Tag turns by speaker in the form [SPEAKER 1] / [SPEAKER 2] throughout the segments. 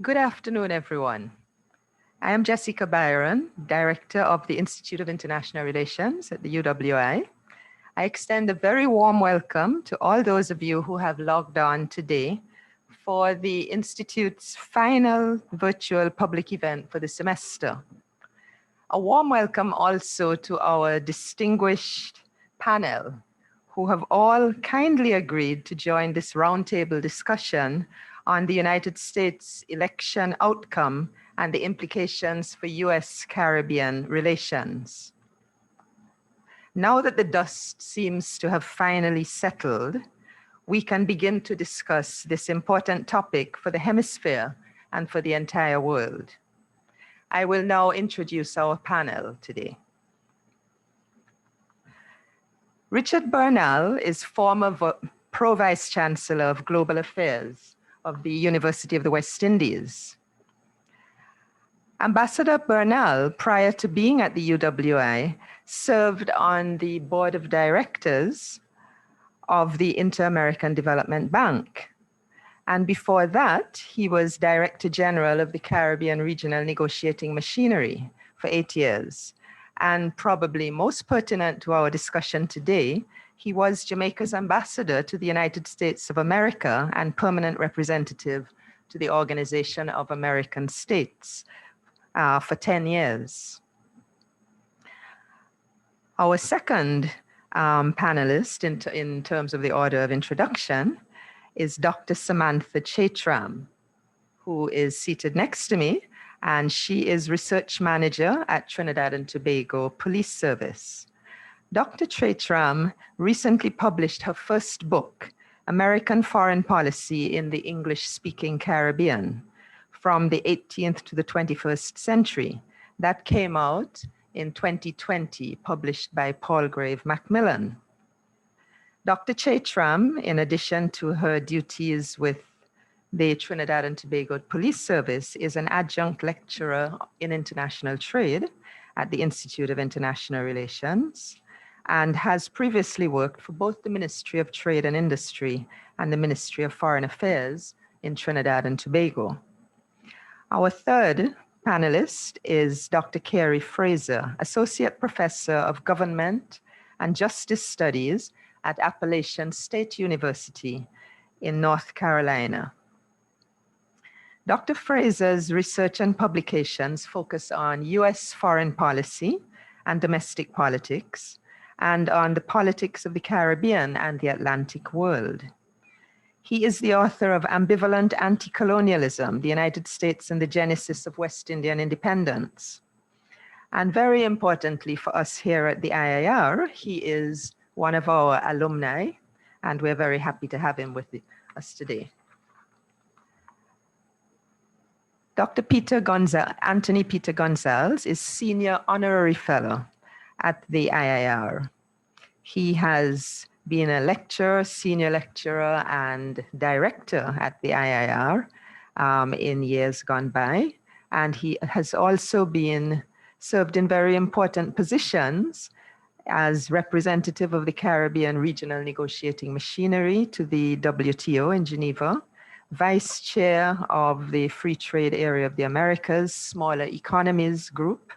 [SPEAKER 1] Good afternoon, everyone. I am Jessica Byron, Director of the Institute of International Relations at the U.W.I. I extend a very warm welcome to all those of you who have logged on today for the Institute's final virtual public event for the semester. A warm welcome also to our distinguished panel, who have all kindly agreed to join this roundtable discussion on the United States election outcome and the implications for US-Caribbean relations. Now that the dust seems to have finally settled, we can begin to discuss this important topic for the hemisphere and for the entire world. I will now introduce our panel today. Richard Bernal is former Pro-Vice Chancellor of Global Affairs of the University of the West Indies. Ambassador Bernal, prior to being at the U.W.I, served on the board of directors of the Inter-American Development Bank. And before that, he was Director General of the Caribbean Regional Negotiating Machinery for 8 years. And probably most pertinent to our discussion today, he was Jamaica's ambassador to the United States of America and permanent representative to the Organization of American States for 10 years. Our second panelist in terms of the order of introduction is Dr. Samantha Chatram, who is seated next to me, and she is research manager at Trinidad and Tobago Police Service. Dr. Chatram recently published her first book, American Foreign Policy in the English-Speaking Caribbean, from the 18th to the 21st century. That came out in 2020, published by Palgrave Macmillan. Dr. Chatram, in addition to her duties with the Trinidad and Tobago Police Service, is an adjunct lecturer in international trade at the Institute of International Relations and has previously worked for both the Ministry of Trade and Industry and the Ministry of Foreign Affairs in Trinidad and Tobago. Our third panelist is Dr. Carey Fraser, Associate Professor of Government and Justice Studies at Appalachian State University in North Carolina. Dr. Fraser's research and publications focus on US foreign policy and domestic politics, and on the politics of the Caribbean and the Atlantic world. He is the author of Ambivalent Anti-Colonialism, the United States and the Genesis of West Indian Independence. And very importantly for us here at the IIR, he is one of our alumni, and we're very happy to have him with us today. Dr. Anthony Peter Gonzalez is Senior Honorary Fellow at the IIR. He has been a lecturer, senior lecturer, and director at the IIR in years gone by. And he has also served in very important positions as representative of the Caribbean Regional Negotiating Machinery to the WTO in Geneva, Vice Chair of the Free Trade Area of the Americas Smaller Economies Group,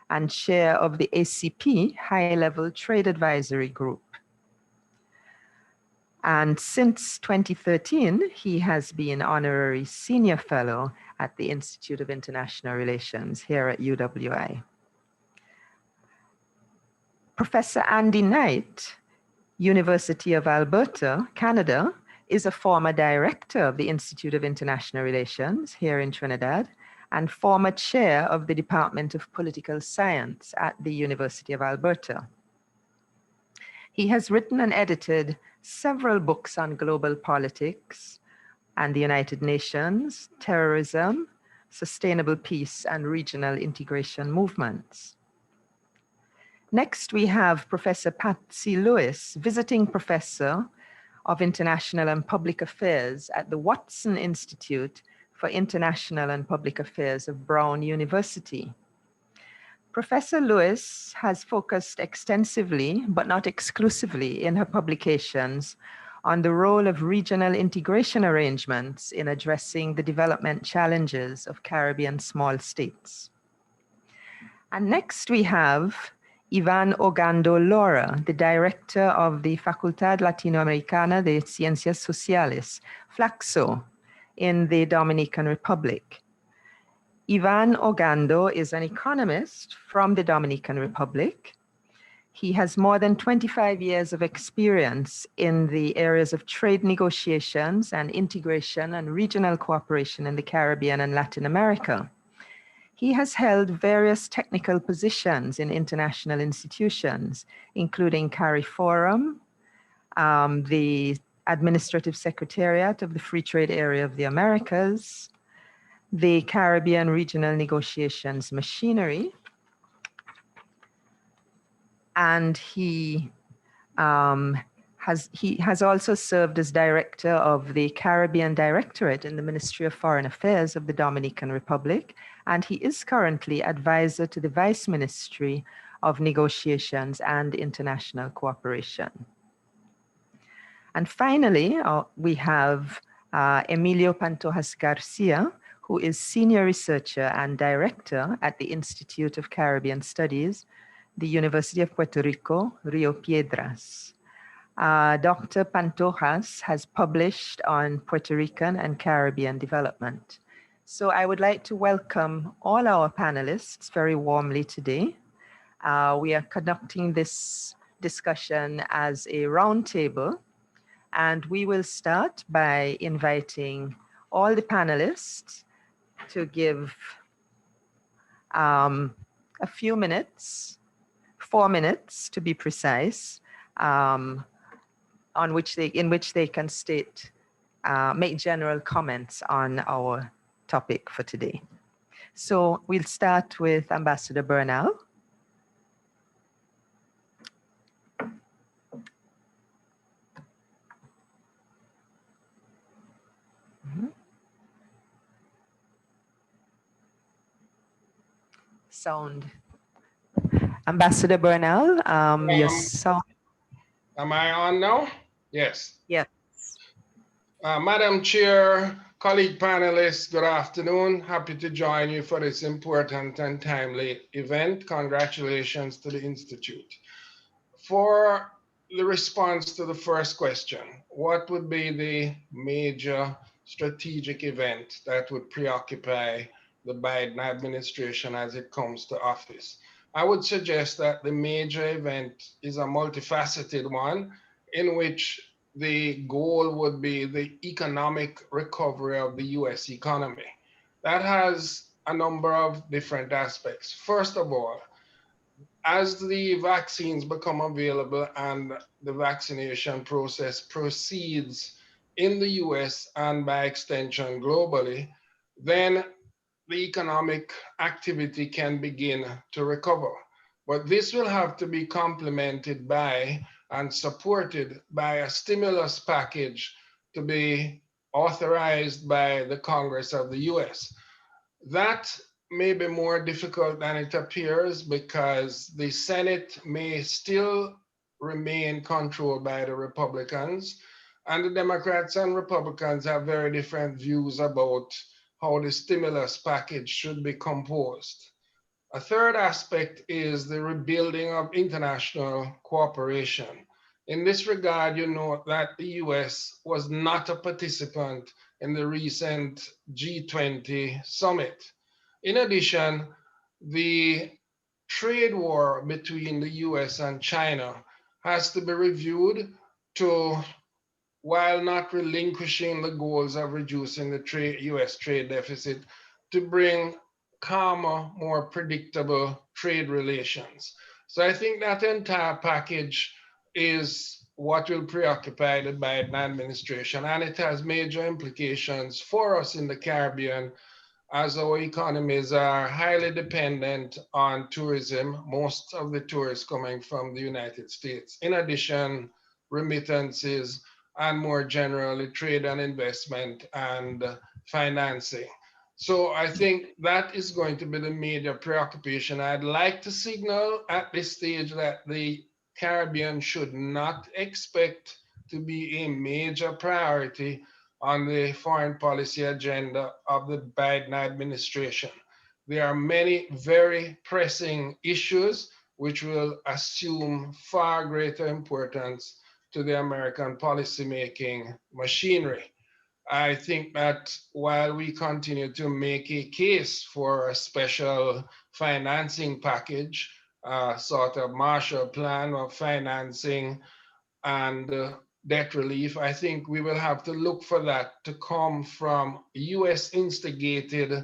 [SPEAKER 1] and Chair of the ACP High-Level Trade Advisory Group. And since 2013, he has been Honorary Senior Fellow at the Institute of International Relations here at U.W.I. Professor Andy Knight, University of Alberta, Canada, is a former director of the Institute of International Relations here in Trinidad and former chair of the Department of Political Science at the University of Alberta. He has written and edited several books on global politics and the United Nations, terrorism, sustainable peace, and regional integration movements. Next, we have Professor Patsy Lewis, visiting professor of International and Public Affairs at the Watson Institute for International and Public Affairs of Brown University. Professor Lewis has focused extensively, but not exclusively, in her publications on the role of regional integration arrangements in addressing the development challenges of Caribbean small states. And next we have Iván Orgando Lora, the director of the Facultad Latinoamericana de Ciencias Sociales, FLACSO, in the Dominican Republic. Iván Orgando is an economist from the Dominican Republic. He has more than 25 years of experience in the areas of trade negotiations and integration and regional cooperation in the Caribbean and Latin America. He has held various technical positions in international institutions, including Carey Forum, the Administrative Secretariat of the Free Trade Area of the Americas, the Caribbean Regional Negotiations Machinery, and he has also served as director of the Caribbean Directorate in the Ministry of Foreign Affairs of the Dominican Republic, and he is currently advisor to the Vice Ministry of Negotiations and International Cooperation. And finally, we have Emilio Pantojas Garcia, who is senior researcher and director at the Institute of Caribbean Studies, the University of Puerto Rico, Rio Piedras. Dr. Pantojas has published on Puerto Rican and Caribbean development. So I would like to welcome all our panelists very warmly today. We are conducting this discussion as a roundtable, and we will start by inviting all the panelists to give a few minutes, 4 minutes to be precise, in which they can make general comments on our topic for today. So we'll start with Ambassador Bernal. Sound. Ambassador Bernal, your sound.
[SPEAKER 2] Am I on now? Yes.
[SPEAKER 1] Yes.
[SPEAKER 2] Madam Chair, colleague panelists, good afternoon. Happy to join you for this important and timely event. Congratulations to the Institute. For the response to the first question, what would be the major strategic event that would preoccupy the Biden administration as it comes to office? I would suggest that the major event is a multifaceted one in which the goal would be the economic recovery of the US economy. That has a number of different aspects. First of all, as the vaccines become available and the vaccination process proceeds in the US and by extension globally, then the economic activity can begin to recover. But this will have to be complemented by and supported by a stimulus package to be authorized by the Congress of the US. That may be more difficult than it appears because the Senate may still remain controlled by the Republicans, and the Democrats and Republicans have very different views about how the stimulus package should be composed. A third aspect is the rebuilding of international cooperation. In this regard, you note that the US was not a participant in the recent G20 summit. In addition, the trade war between the US and China has to be reviewed to, while not relinquishing the goals of reducing the US trade deficit, to bring calmer, more predictable trade relations. So I think that entire package is what will preoccupy the Biden administration, and it has major implications for us in the Caribbean, as our economies are highly dependent on tourism, most of the tourists coming from the United States. In addition, remittances, and more generally, trade and investment and financing. So I think that is going to be the major preoccupation. I'd like to signal at this stage that the Caribbean should not expect to be a major priority on the foreign policy agenda of the Biden administration. There are many very pressing issues which will assume far greater importance to the American policymaking machinery. I think that while we continue to make a case for a special financing package, sort of Marshall Plan of financing and debt relief, I think we will have to look for that to come from US instigated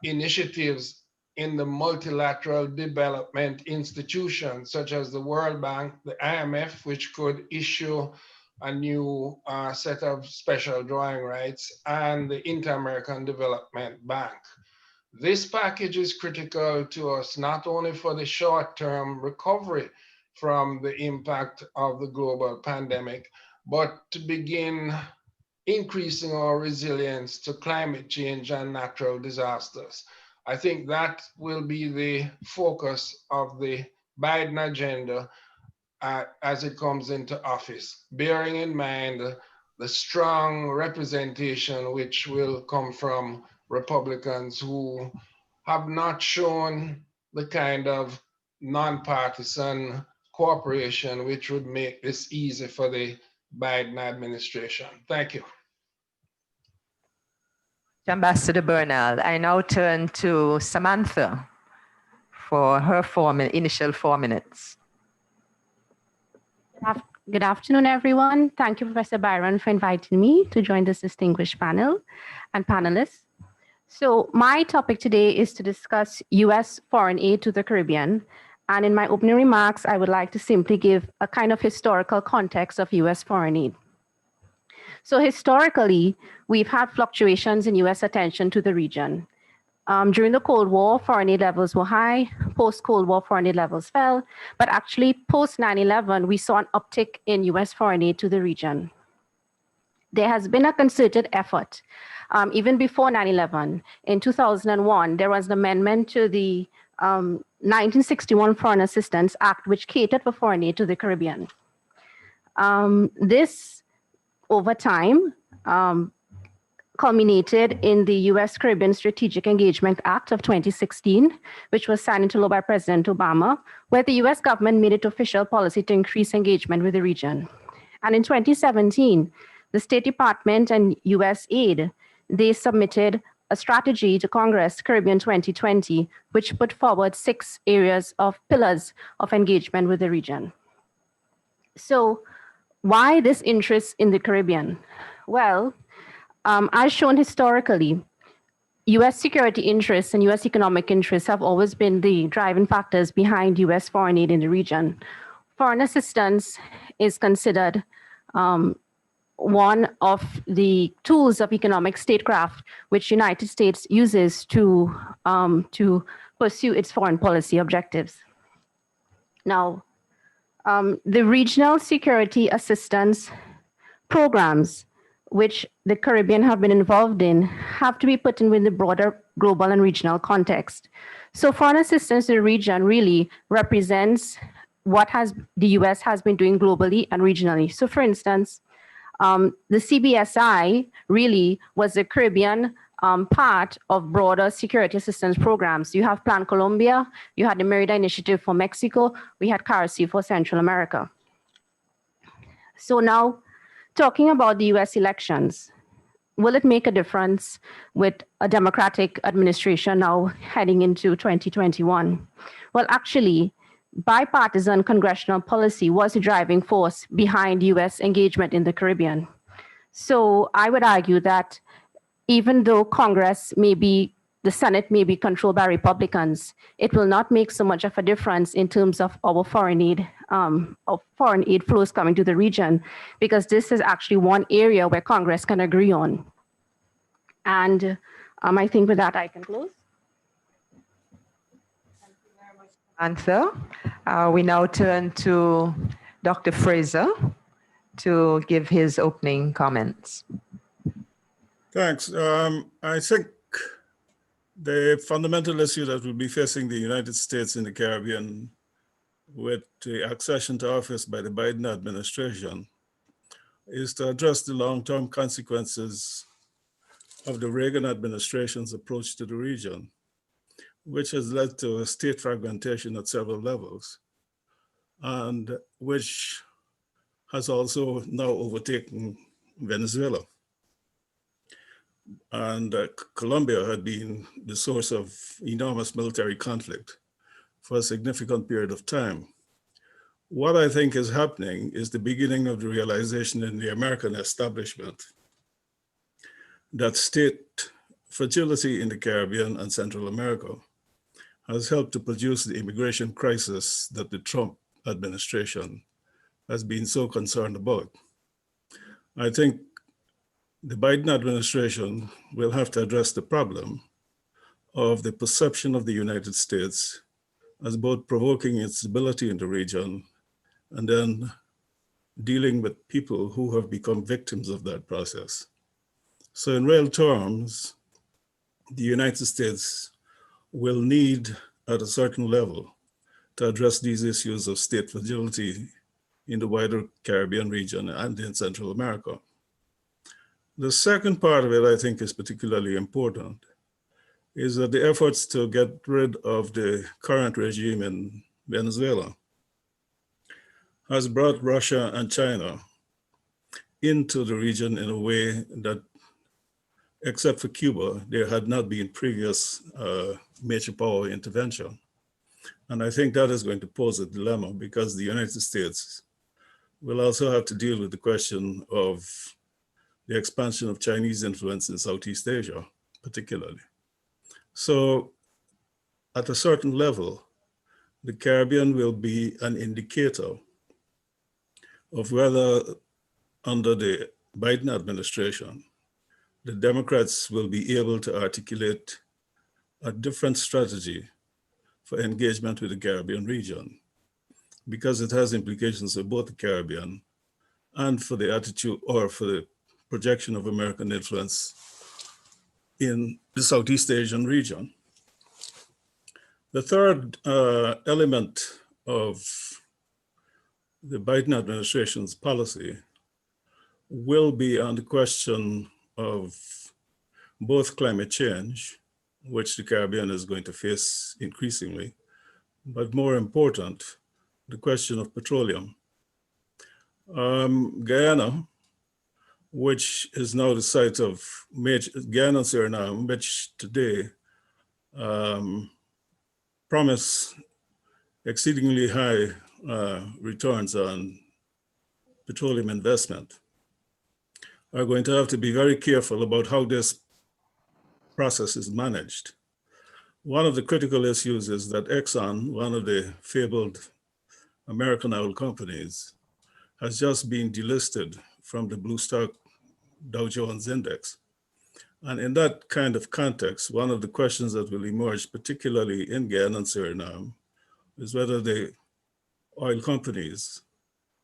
[SPEAKER 2] initiatives in the multilateral development institutions, such as the World Bank, the IMF, which could issue a new set of special drawing rights, and the Inter-American Development Bank. This package is critical to us not only for the short-term recovery from the impact of the global pandemic, but to begin increasing our resilience to climate change and natural disasters. I think that will be the focus of the Biden agenda as it comes into office, bearing in mind the strong representation which will come from Republicans who have not shown the kind of nonpartisan cooperation which would make this easy for the Biden administration. Thank you.
[SPEAKER 1] Ambassador Bernal, I now turn to Samantha for her initial 4 minutes.
[SPEAKER 3] Good afternoon, everyone. Thank you, Professor Byron, for inviting me to join this distinguished panel and panelists. So my topic today is to discuss U.S. foreign aid to the Caribbean. And in my opening remarks, I would like to simply give a kind of historical context of U.S. foreign aid. So historically, we've had fluctuations in U.S. attention to the region. During the Cold War, foreign aid levels were high. Post-Cold War, foreign aid levels fell. But actually, post 9/11, we saw an uptick in U.S. foreign aid to the region. There has been a concerted effort. Even before 9/11, in 2001, there was an amendment to the 1961 Foreign Assistance Act, which catered for foreign aid to the Caribbean. This, over time, culminated in the U.S. Caribbean Strategic Engagement Act of 2016, which was signed into law by President Obama, where the U.S. government made it official policy to increase engagement with the region. And in 2017, the State Department and U.S. aid, they submitted a strategy to Congress, Caribbean 2020, which put forward 6 areas of pillars of engagement with the region. So why this interest in the Caribbean? Well, as shown historically, U.S. security interests and U.S. economic interests have always been the driving factors behind U.S. foreign aid in the region. Foreign assistance is considered one of the tools of economic statecraft, which the United States uses to pursue its foreign policy objectives. Now, the regional security assistance programs, which the Caribbean have been involved in, have to be put in with the broader global and regional context. So foreign assistance to the region really represents what the US has been doing globally and regionally. So for instance, the CBSI really was the Caribbean part of broader security assistance programs. You have Plan Colombia, you had the Merida Initiative for Mexico, we had CARC for Central America. So now, talking about the US elections, will it make a difference with a Democratic administration now heading into 2021? Well, actually, bipartisan congressional policy was the driving force behind US engagement in the Caribbean. So I would argue that even though the Senate may be controlled by Republicans, it will not make so much of a difference in terms of our foreign aid flows coming to the region, because this is actually one area where Congress can agree on. And I think with that, I can close.
[SPEAKER 1] Thank you very much, Samantha. We now turn to Dr. Fraser to give his opening comments.
[SPEAKER 4] Thanks. I think the fundamental issue that will be facing the United States in the Caribbean with the accession to office by the Biden administration is to address the long-term consequences of the Reagan administration's approach to the region, which has led to a state fragmentation at several levels, and which has also now overtaken Venezuela. And Colombia had been the source of enormous military conflict for a significant period of time. What I think is happening is the beginning of the realization in the American establishment that state fragility in the Caribbean and Central America has helped to produce the immigration crisis that the Trump administration has been so concerned about. I think the Biden administration will have to address the problem of the perception of the United States as both provoking instability in the region and then dealing with people who have become victims of that process. So in real terms, the United States will need at a certain level to address these issues of state fragility in the wider Caribbean region and in Central America. The second part of it, I think, is particularly important, is that the efforts to get rid of the current regime in Venezuela has brought Russia and China into the region in a way that, except for Cuba, there had not been previous major power intervention. And I think that is going to pose a dilemma because the United States will also have to deal with the question of the expansion of Chinese influence in Southeast Asia, particularly. So at a certain level, the Caribbean will be an indicator of whether under the Biden administration, the Democrats will be able to articulate a different strategy for engagement with the Caribbean region, because it has implications for both the Caribbean and for the attitude or for the projection of American influence in the Southeast Asian region. The third element of the Biden administration's policy will be on the question of both climate change, which the Caribbean is going to face increasingly, but more important, the question of petroleum. Guyana, which is now the site of Guyana and Suriname, which today promise exceedingly high returns on petroleum investment, are going to have to be very careful about how this process is managed. One of the critical issues is that Exxon, one of the fabled American oil companies, has just been delisted from the Blue Stock Dow Jones Index. And in that kind of context, one of the questions that will emerge, particularly in Guyana and Suriname, is whether the oil companies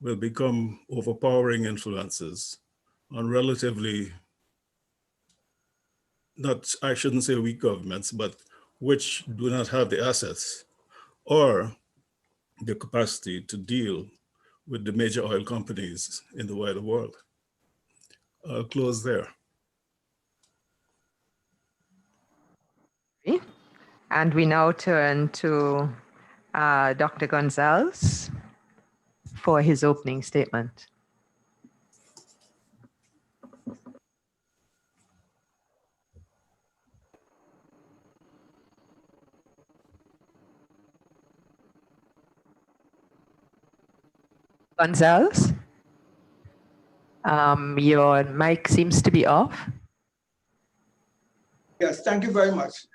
[SPEAKER 4] will become overpowering influences on relatively, I shouldn't say weak governments, but which do not have the assets or the capacity to deal with the major oil companies in the wider world. I'll close there.
[SPEAKER 1] And we now turn to Dr. Gonzalez for his opening statement. Gonzalez, your mic seems to be off.
[SPEAKER 5] Yes, thank you very much.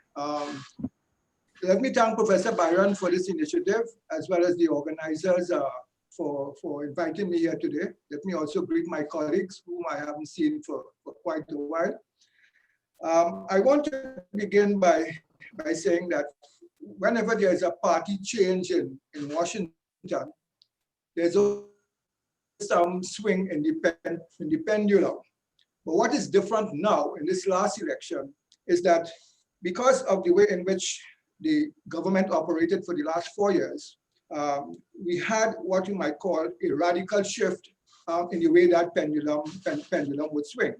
[SPEAKER 5] Let me thank Professor Byron for this initiative, as well as the organizers for inviting me here today. Let me also greet my colleagues, whom I haven't seen for quite a while. I want to begin by saying that whenever there's a party change in Washington, there's some swing in the pendulum. But what is different now in this last election is that because of the way in which the government operated for the last 4 years, we had what you might call a radical shift in the way that pendulum would swing.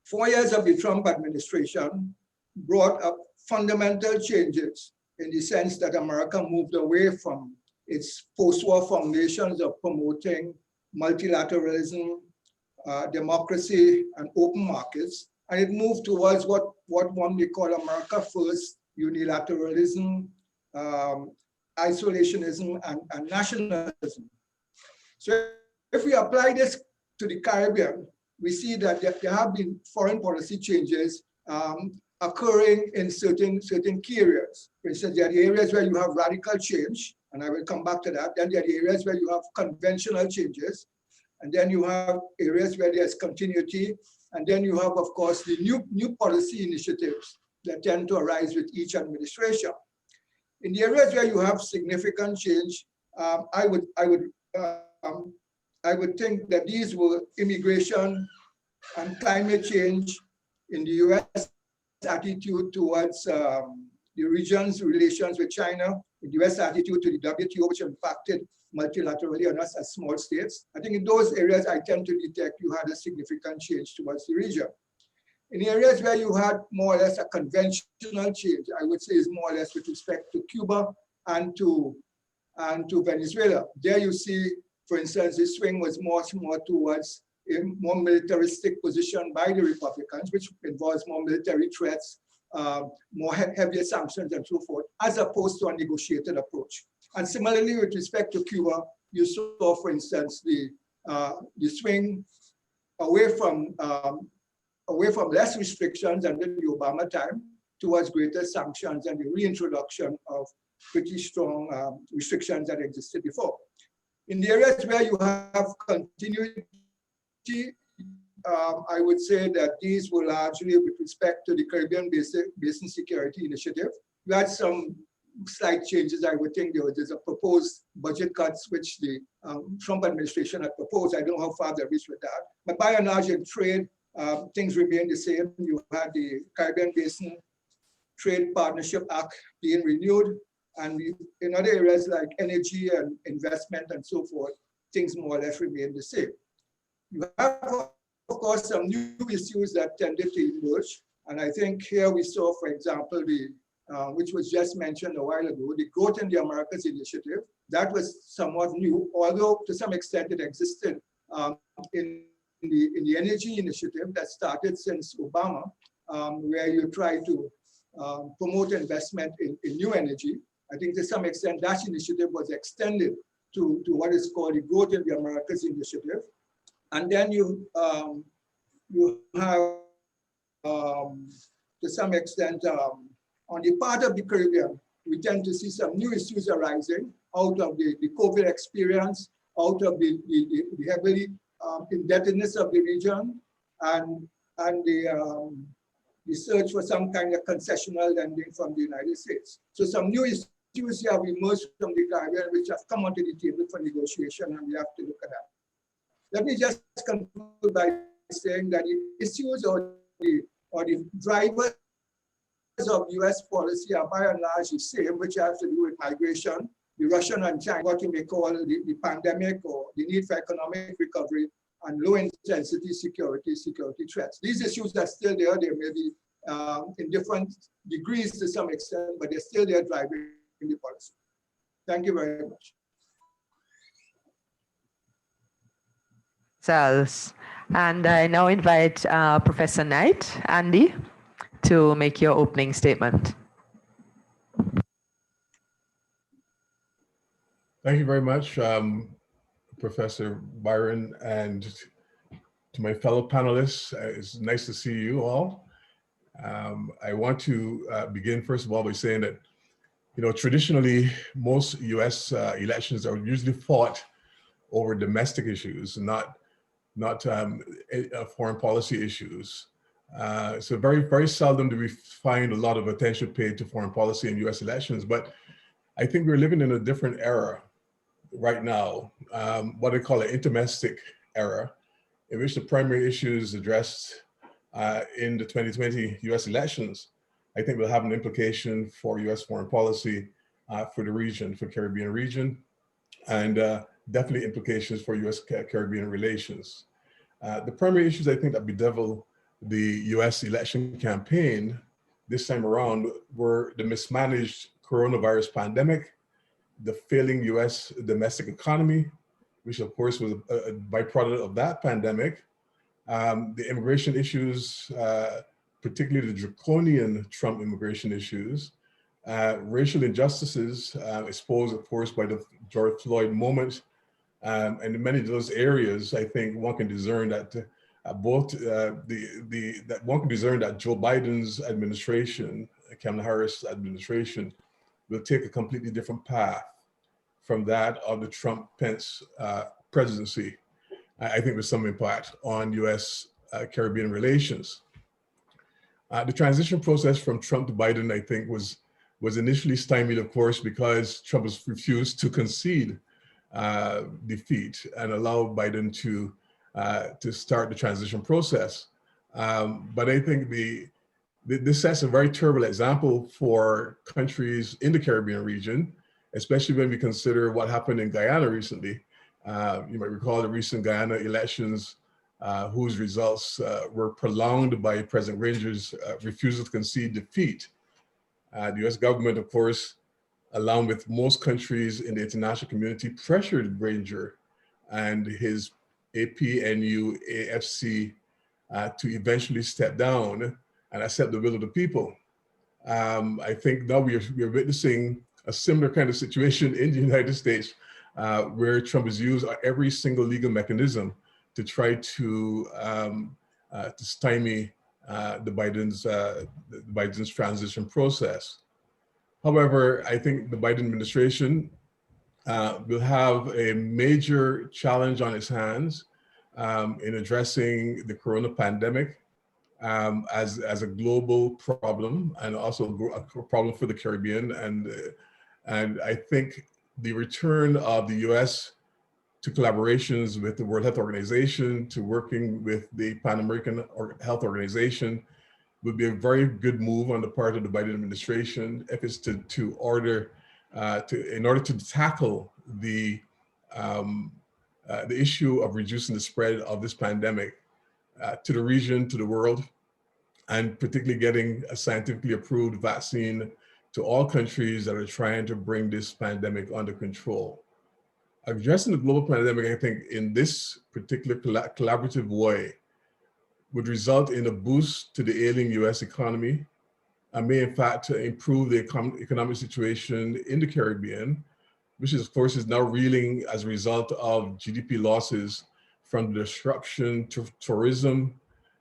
[SPEAKER 5] 4 years of the Trump administration brought up fundamental changes in the sense that America moved away from its post-war foundations of promoting multilateralism, democracy, and open markets, and it moved towards what one may call America First, unilateralism, isolationism, and nationalism. So if we apply this to the Caribbean, we see that there have been foreign policy changes occurring in certain key areas. For instance, there are the areas where you have radical change, and I will come back to that. Then there are the areas where you have conventional changes, and then you have areas where there's continuity, and then you have, of course, the new policy initiatives that tend to arise with each administration. In the areas where you have significant change, I would think that these were immigration and climate change in the U.S. attitude towards the region's relations with China, the U.S. attitude to the WTO, which impacted multilaterally on us as small states. I think in those areas, I tend to detect you had a significant change towards the region. In areas where you had more or less a conventional change, I would say is more or less with respect to Cuba and to Venezuela. There you see, for instance, the swing was much more towards a more militaristic position by the Republicans, which involves more military threats, more heavier sanctions and so forth, as opposed to a negotiated approach. And similarly, with respect to Cuba, you saw, for instance, the swing away from less restrictions under the Obama time towards greater sanctions and the reintroduction of pretty strong restrictions that existed before. In the areas where you have continuity, I would say that these were largely with respect to the Caribbean Basin Security Initiative. We had some slight changes. I would think there's a proposed budget cuts, which the Trump administration had proposed. I don't know how far they reached with that. But by and large, in trade, things remain the same. You had the Caribbean Basin Trade Partnership Act being renewed. And in other areas like energy and investment and so forth, things more or less remain the same. You have, of course, some new issues that tended to emerge. And I think here we saw, for example, which was just mentioned a while ago, the Growth in the Americas initiative. That was somewhat new, although to some extent it existed in the energy initiative that started since Obama, where you try to promote investment in new energy. I think to some extent that initiative was extended to what is called the Growth in the Americas initiative. And then you have, to some extent, on the part of the Caribbean, we tend to see some new issues arising out of the COVID experience, out of the heavily indebtedness of the region, and the search for some kind of concessional lending from the United States. So some new issues have emerged from the Caribbean, which have come onto the table for negotiation, and we have to look at that. Let me just conclude by saying that the issues or the drivers of US policy are by and large the same, which has to do with migration, the Russian and China, what you may call the pandemic, or the need for economic recovery, and low intensity security threats. These issues are still there. They may be in different degrees to some extent, but they're still there driving the policy. Thank you very much.
[SPEAKER 1] And I now invite Professor Knight, Andy, to make your opening statement.
[SPEAKER 6] Thank you very much, Professor Byron, and to my fellow panelists. It's nice to see you all. I want to begin, first of all, by saying that, traditionally, most US elections are usually fought over domestic issues, not foreign policy issues. So very, very seldom do we find a lot of attention paid to foreign policy in US elections, but I think we're living in a different era right now, what I call an interdomestic era, in which the primary issues addressed in the 2020 US elections, I think will have an implication for US foreign policy for the region, for Caribbean region. And definitely implications for U.S.-Caribbean relations. The primary issues I think that bedevil the U.S. election campaign this time around were the mismanaged coronavirus pandemic, the failing U.S. domestic economy, which of course was a byproduct of that pandemic, the immigration issues, particularly the draconian Trump immigration issues, racial injustices exposed, of course, by the George Floyd moment. And in many of those areas, I think one can discern that that one can discern that Joe Biden's administration, Kamala Harris administration, will take a completely different path from that of the Trump-Pence presidency. I think there's some impact on U.S. Caribbean relations. The transition process from Trump to Biden, I think, was initially stymied, of course, because Trump has refused to concede defeat and allow Biden to start the transition process. But I think this sets a very terrible example for countries in the Caribbean region, especially when we consider what happened in Guyana recently. You might recall the recent Guyana elections, whose results were prolonged by President Ranger's refusal to concede defeat. The US government, of course, along with most countries in the international community, pressured Ranger and his APNU AFC to eventually step down and accept the will of the people. I think now we are witnessing a similar kind of situation in the United States, where Trump has used every single legal mechanism to try to stymie the Biden's transition process. However, I think the Biden administration will have a major challenge on its hands in addressing the corona pandemic as a global problem, and also a problem for the Caribbean. And I think the return of the US to collaborations with the World Health Organization, to working with the Pan American Health Organization, would be a very good move on the part of the Biden administration if it's in order to tackle the issue of reducing the spread of this pandemic to the region, to the world, and particularly getting a scientifically approved vaccine to all countries that are trying to bring this pandemic under control. Addressing the global pandemic, I think, in this particular collaborative way would result in a boost to the ailing US economy and may in fact improve the economic situation in the Caribbean, which is, of course, is now reeling as a result of GDP losses from the disruption to tourism.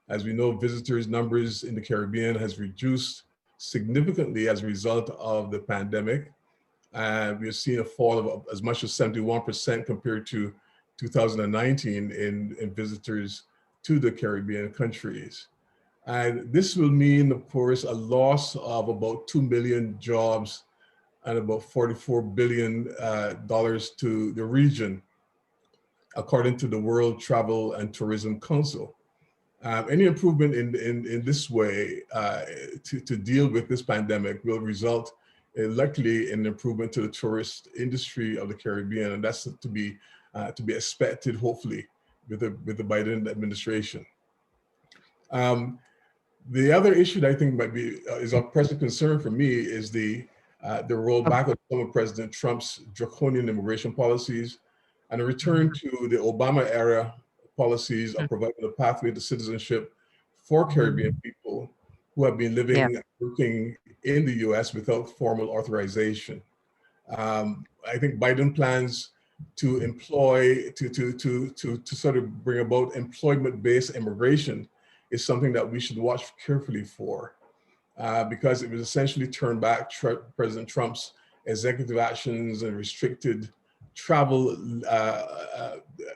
[SPEAKER 6] As we know, visitors numbers in the Caribbean has reduced significantly as a result of the pandemic. We've seen a fall of as much as 71% compared to 2019 in visitors to the Caribbean countries. And this will mean, of course, a loss of about 2 million jobs and about $44 billion to the region, according to the World Travel and Tourism Council. Any improvement in this way to deal with this pandemic will result likely in improvement to the tourist industry of the Caribbean, and that's to be expected, hopefully, with the Biden administration. The other issue that I think might be is of present concern for me is the rollback of some of President Trump's draconian immigration policies and a return to the Obama era policies of providing a pathway to citizenship for Caribbean people who have been living and working in the US without formal authorization. I think Biden plans to employ, to sort of bring about employment-based immigration is something that we should watch carefully for, because it was essentially turned back President Trump's executive actions and restricted travel,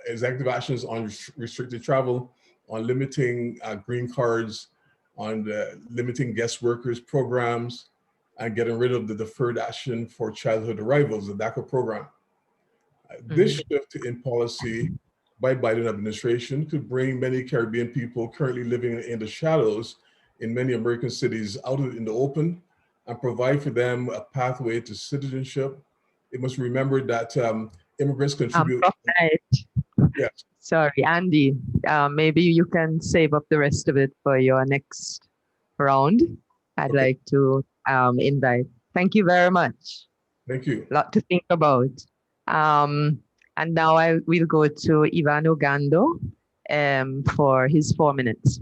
[SPEAKER 6] executive actions on restricted travel, on limiting green cards, on limiting guest workers programs, and getting rid of the deferred action for childhood arrivals, the DACA program. This shift in policy by Biden administration could bring many Caribbean people currently living in the shadows in many American cities out in the open and provide for them a pathway to citizenship. It must be remembered that immigrants contribute
[SPEAKER 1] right.
[SPEAKER 6] Yes.
[SPEAKER 1] Sorry, Andy. Maybe you can save up the rest of it for your next round. I'd
[SPEAKER 6] Okay.
[SPEAKER 1] like to invite. Thank you very much.
[SPEAKER 6] Thank you.
[SPEAKER 1] A lot to think about. And now I will go to Ivan Ugando for his 4 minutes.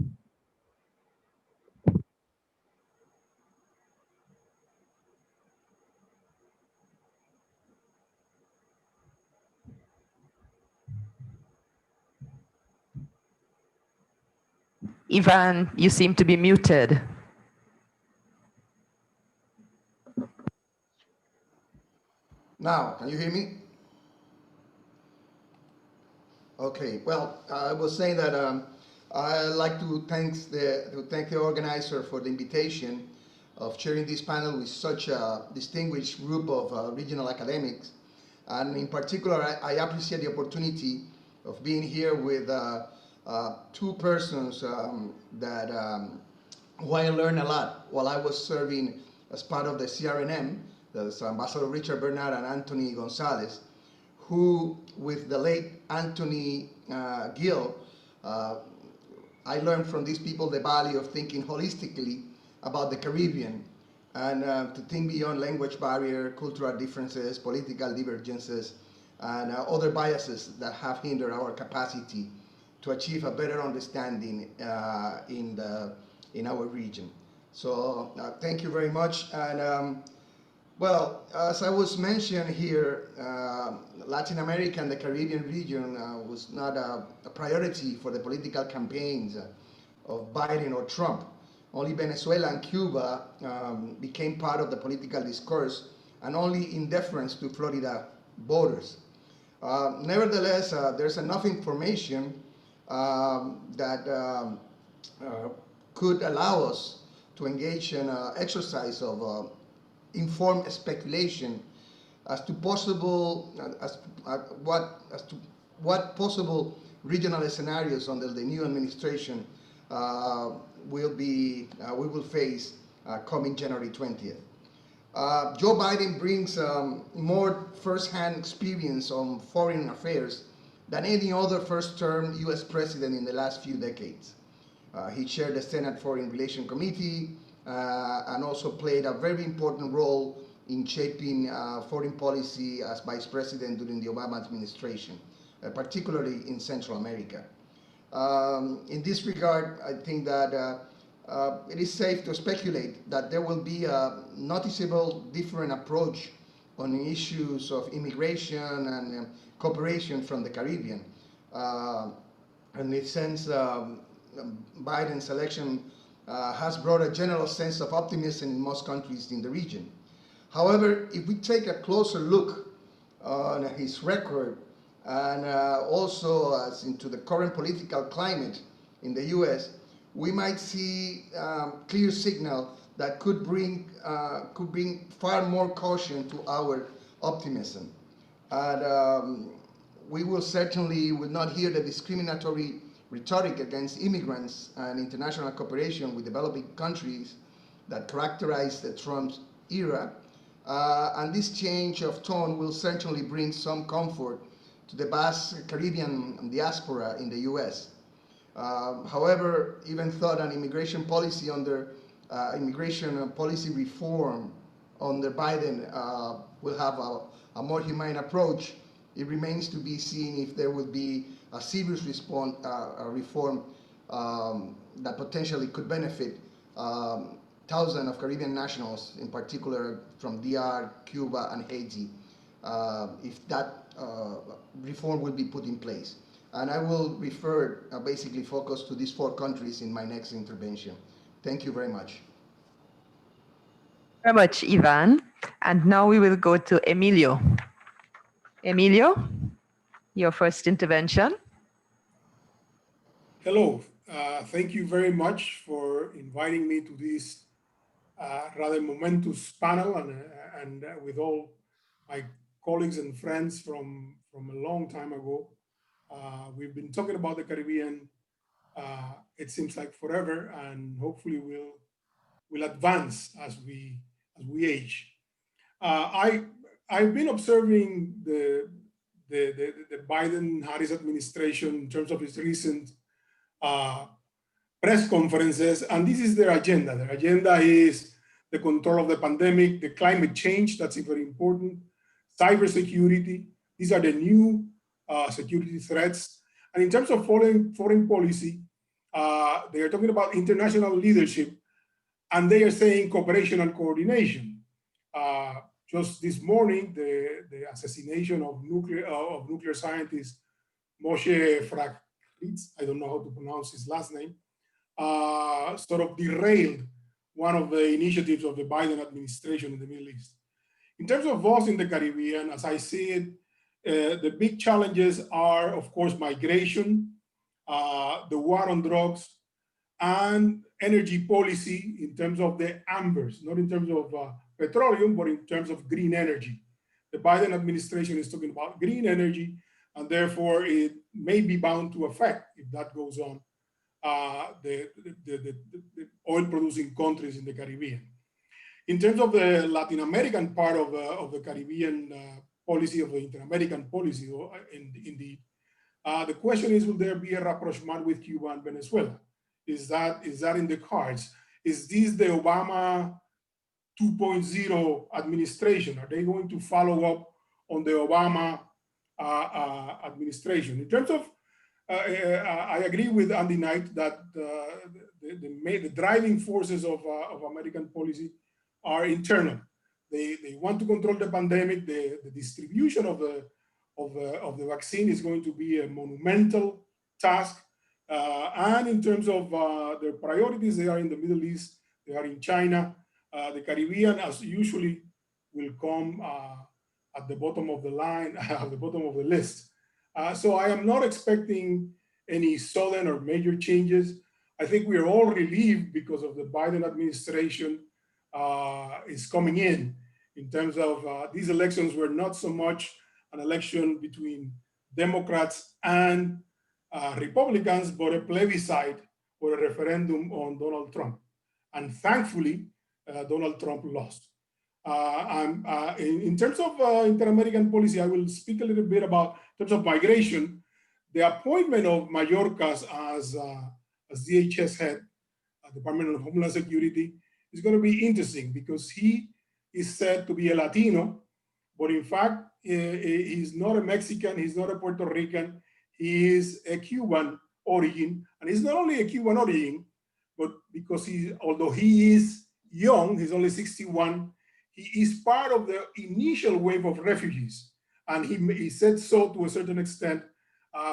[SPEAKER 1] Ivan, you seem to be muted.
[SPEAKER 7] Now, can you hear me? Okay, well, I was saying that I'd like to thank the organizer for the invitation of chairing this panel with such a distinguished group of regional academics. And in particular, I appreciate the opportunity of being here with two persons who I learned a lot while I was serving as part of the CRNM. That's Ambassador Richard Bernard and Anthony Gonzalez, who, with the late Anthony Gill, I learned from these people the value of thinking holistically about the Caribbean and to think beyond language barrier, cultural differences, political divergences, and other biases that have hindered our capacity to achieve a better understanding in our region. So thank you very much. And well, as I was mentioned here, Latin America and the Caribbean region was not a priority for the political campaigns of Biden or Trump. Only Venezuela and Cuba became part of the political discourse, and only in deference to Florida voters. Nevertheless, there's enough information that could allow us to engage in an exercise of informed speculation as to what possible regional scenarios under the new administration we will face coming January 20th. Joe Biden brings more first-hand experience on foreign affairs than any other first-term U.S. president in the last few decades. He chaired the Senate Foreign Relations Committee and also played a very important role in shaping foreign policy as vice president during the Obama administration, particularly in Central America. In this regard, I think that it is safe to speculate that there will be a noticeable different approach on issues of immigration and cooperation from the Caribbean. In this sense, Biden's election has brought a general sense of optimism in most countries in the region. However, if we take a closer look on his record and also as into the current political climate in the US, we might see clear signal that could bring far more caution to our optimism. And we will certainly not hear the discriminatory rhetoric against immigrants and international cooperation with developing countries that characterized the Trump era. And this change of tone will certainly bring some comfort to the vast Caribbean diaspora in the US. However, even thought an immigration policy reform under Biden will have a more humane approach. It remains to be seen if there will be a serious response, a reform that potentially could benefit thousands of Caribbean nationals, in particular from DR, Cuba, and Haiti, if that reform will be put in place. And I will refer, basically focus to these 4 countries in my next intervention. Thank you very much.
[SPEAKER 1] Very much, Ivan. And now we will go to Emilio. Emilio, your first intervention.
[SPEAKER 8] Hello, thank you very much for inviting me to this rather momentous panel and with all my colleagues and friends from a long time ago. We've been talking about the Caribbean, it seems like forever, and hopefully we'll advance as we age. I've been observing the the Biden-Harris administration in terms of its recent press conferences, and this is their agenda. Their agenda is the control of the pandemic, the climate change, that's very important, cybersecurity. These are the new security threats. And in terms of foreign policy, they are talking about international leadership, and they are saying cooperation and coordination. Just this morning, the assassination of nuclear scientist Moshe Frakritz, I don't know how to pronounce his last name, sort of derailed one of the initiatives of the Biden administration in the Middle East. In terms of voice in the Caribbean, as I see it, the big challenges are, of course, migration, the war on drugs, and energy policy in terms of the ambers, not in terms of petroleum, but in terms of green energy. The Biden administration is talking about green energy, and therefore it may be bound to affect, if that goes on, the oil-producing countries in the Caribbean. In terms of the Latin American part of the Caribbean policy, of the Inter-American policy, indeed, the question is, will there be a rapprochement with Cuba and Venezuela? Is that in the cards? Is this the Obama 2.0 administration? Are they going to follow up on the Obama administration? In terms of, I agree with Andy Knight that the driving forces of American policy are internal. They want to control the pandemic. The distribution of the vaccine is going to be a monumental task. And in terms of their priorities, they are in the Middle East, they are in China. The Caribbean, as usually, will come at the bottom of the line, at the bottom of the list. So I am not expecting any sudden or major changes. I think we are all relieved because of the Biden administration is coming in terms of these elections were not so much an election between Democrats and Republicans, but a plebiscite or a referendum on Donald Trump. And thankfully, Donald Trump lost. In terms of inter-American policy, I will speak a little bit about, in terms of migration, the appointment of Mayorkas as DHS head, Department of Homeland Security, is going to be interesting because he is said to be a Latino, but in fact, he's not a Mexican, he's not a Puerto Rican, he is a Cuban origin. And he's not only a Cuban origin, but because although he is young, he's only 61, he is part of the initial wave of refugees. And he said so to a certain extent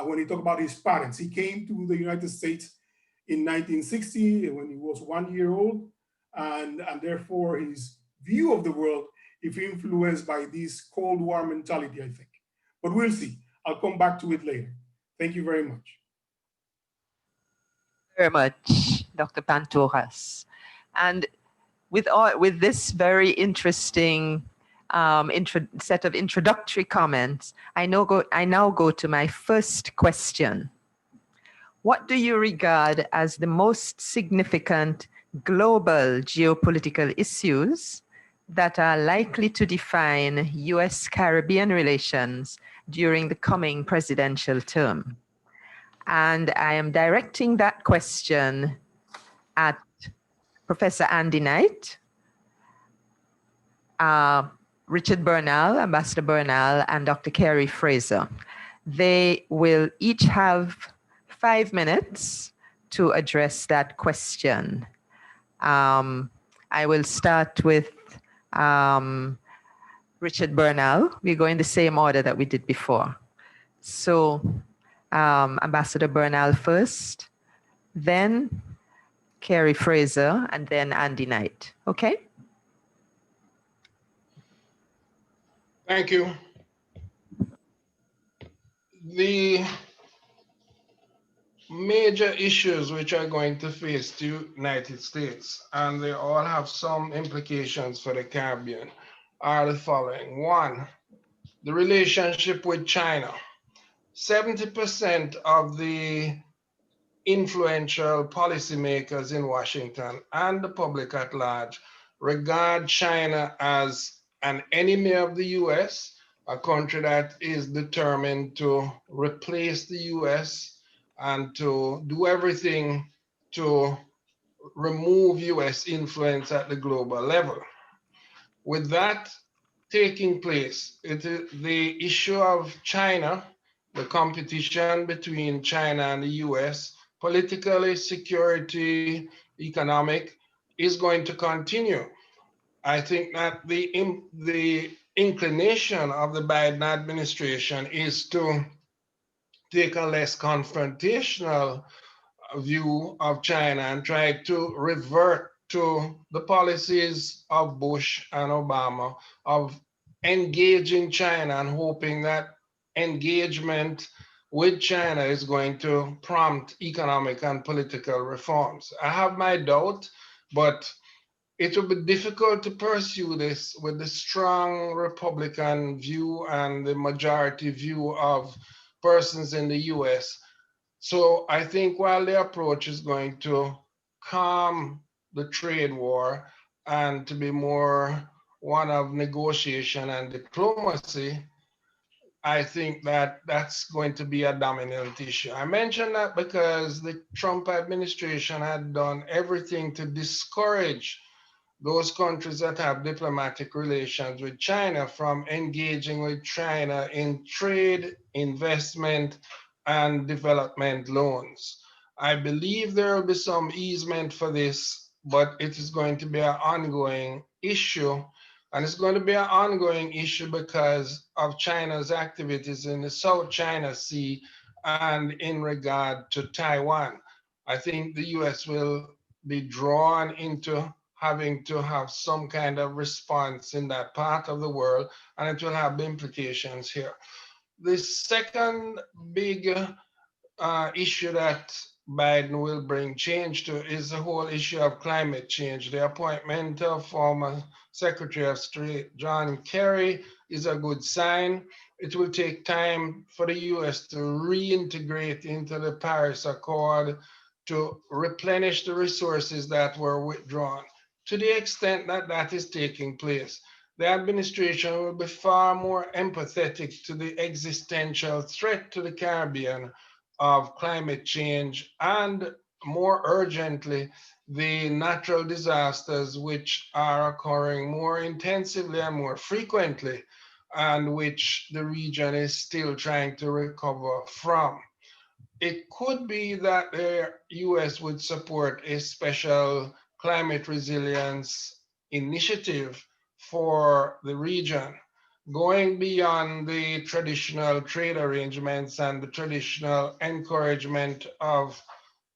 [SPEAKER 8] when he talked about his parents. He came to the United States in 1960 when he was 1 year old. And therefore his view of the world is influenced by this Cold War mentality, I think. But we'll see. I'll come back to it later. Thank you very much.
[SPEAKER 1] Very much, Dr. Pantojas. And with this very interesting set of introductory comments, I now go to my first question. What do you regard as the most significant global geopolitical issues that are likely to define US-Caribbean relations during the coming presidential term? And I am directing that question at Professor Andy Knight, Richard Bernal, Ambassador Bernal, and Dr. Carey Fraser. They will each have 5 minutes to address that question. I will start with Richard Bernal. We go in the same order that we did before. So Ambassador Bernal first, then Carey Fraser, and then Andy Knight. Okay?
[SPEAKER 2] Thank you. The major issues which are going to face the United States, and they all have some implications for the Caribbean, are the following. One, the relationship with China. 70% of the influential policymakers in Washington and the public at large regard China as an enemy of the US a country that is determined to replace the US and to do everything to remove US influence at the global level. With that taking place, the issue of China, the competition between China and the US, politically, security, economic, is going to continue. I think that the inclination of the Biden administration is to take a less confrontational view of China and try to revert to the policies of Bush and Obama of engaging China and hoping that engagement with China is going to prompt economic and political reforms. I have my doubt, but it will be difficult to pursue this with the strong Republican view and the majority view of persons in the US. So I think while the approach is going to calm the trade war and to be more one of negotiation and diplomacy, I think that that's going to be a dominant issue. I mention that because the Trump administration had done everything to discourage those countries that have diplomatic relations with China from engaging with China in trade, investment, and development loans. I believe there will be some easement for this, but it is going to be an ongoing issue. And it's going to be an ongoing issue because of China's activities in the South China Sea and in regard to Taiwan. I think the US will be drawn into having to have some kind of response in that part of the world, and it will have implications here. The second big issue that Biden will bring change to is the whole issue of climate change. The appointment of former Secretary of State John Kerry is a good sign. It will take time for the US to reintegrate into the Paris Accord to replenish the resources that were withdrawn. To the extent that that is taking place, the administration will be far more empathetic to the existential threat to the Caribbean of climate change and more urgently, the natural disasters which are occurring more intensively and more frequently and which the region is still trying to recover from. It could be that the US would support a special climate resilience initiative for the region, going beyond the traditional trade arrangements and the traditional encouragement of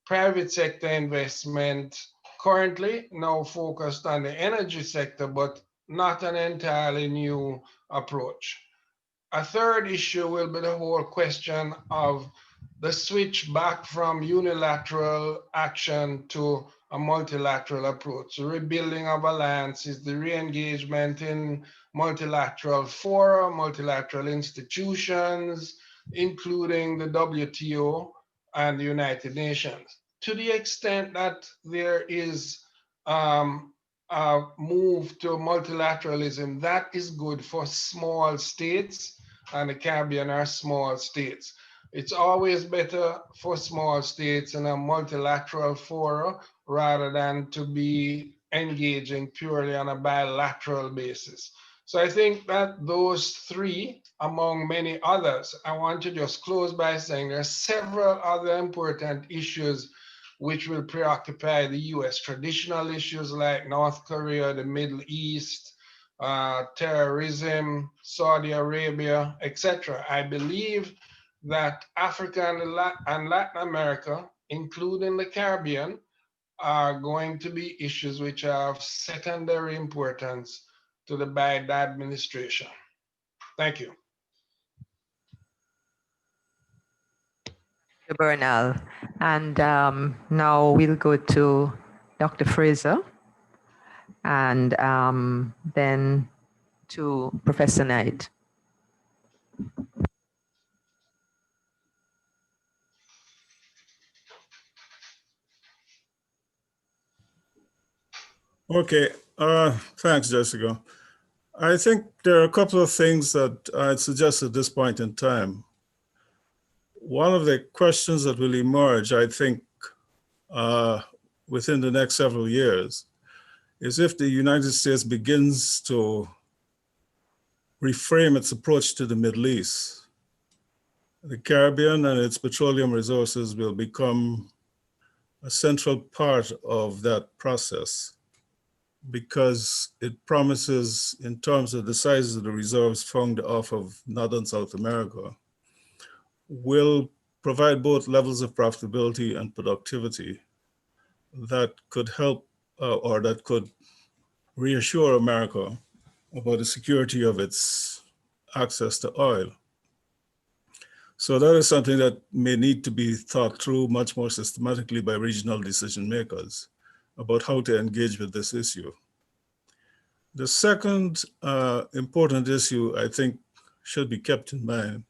[SPEAKER 2] private sector investment, currently now focused on the energy sector, but not an entirely new approach. A third issue will be the whole question of the switch back from unilateral action to a multilateral approach. The rebuilding of alliances, the re-engagement in multilateral fora, multilateral institutions, including the WTO and the United Nations. To the extent that there is a move to multilateralism, that is good for small states, and the Caribbean are small states. It's always better for small states in a multilateral forum rather than to be engaging purely on a bilateral basis. So I think that those three, among many others, I want to just close by saying there are several other important issues which will preoccupy the US. Traditional issues like North Korea, the Middle East, terrorism, Saudi Arabia, etc. I believe that Africa and Latin America, including the Caribbean, are going to be issues which are of secondary importance to the Biden administration. Thank you.
[SPEAKER 1] Bernal. And now we'll go to Dr. Fraser and then to Professor Knight.
[SPEAKER 4] Okay, thanks, Jessica. I think there are a couple of things that I'd suggest at this point in time. One of the questions that will emerge, I think, within the next several years is if the United States begins to reframe its approach to the Middle East. The Caribbean and its petroleum resources will become a central part of that process because it promises, in terms of the size of the reserves found off of Northern South America, will provide both levels of profitability and productivity that could help or that could reassure America about the security of its access to oil. So that is something that may need to be thought through much more systematically by regional decision makers about how to engage with this issue. The second important issue I think should be kept in mind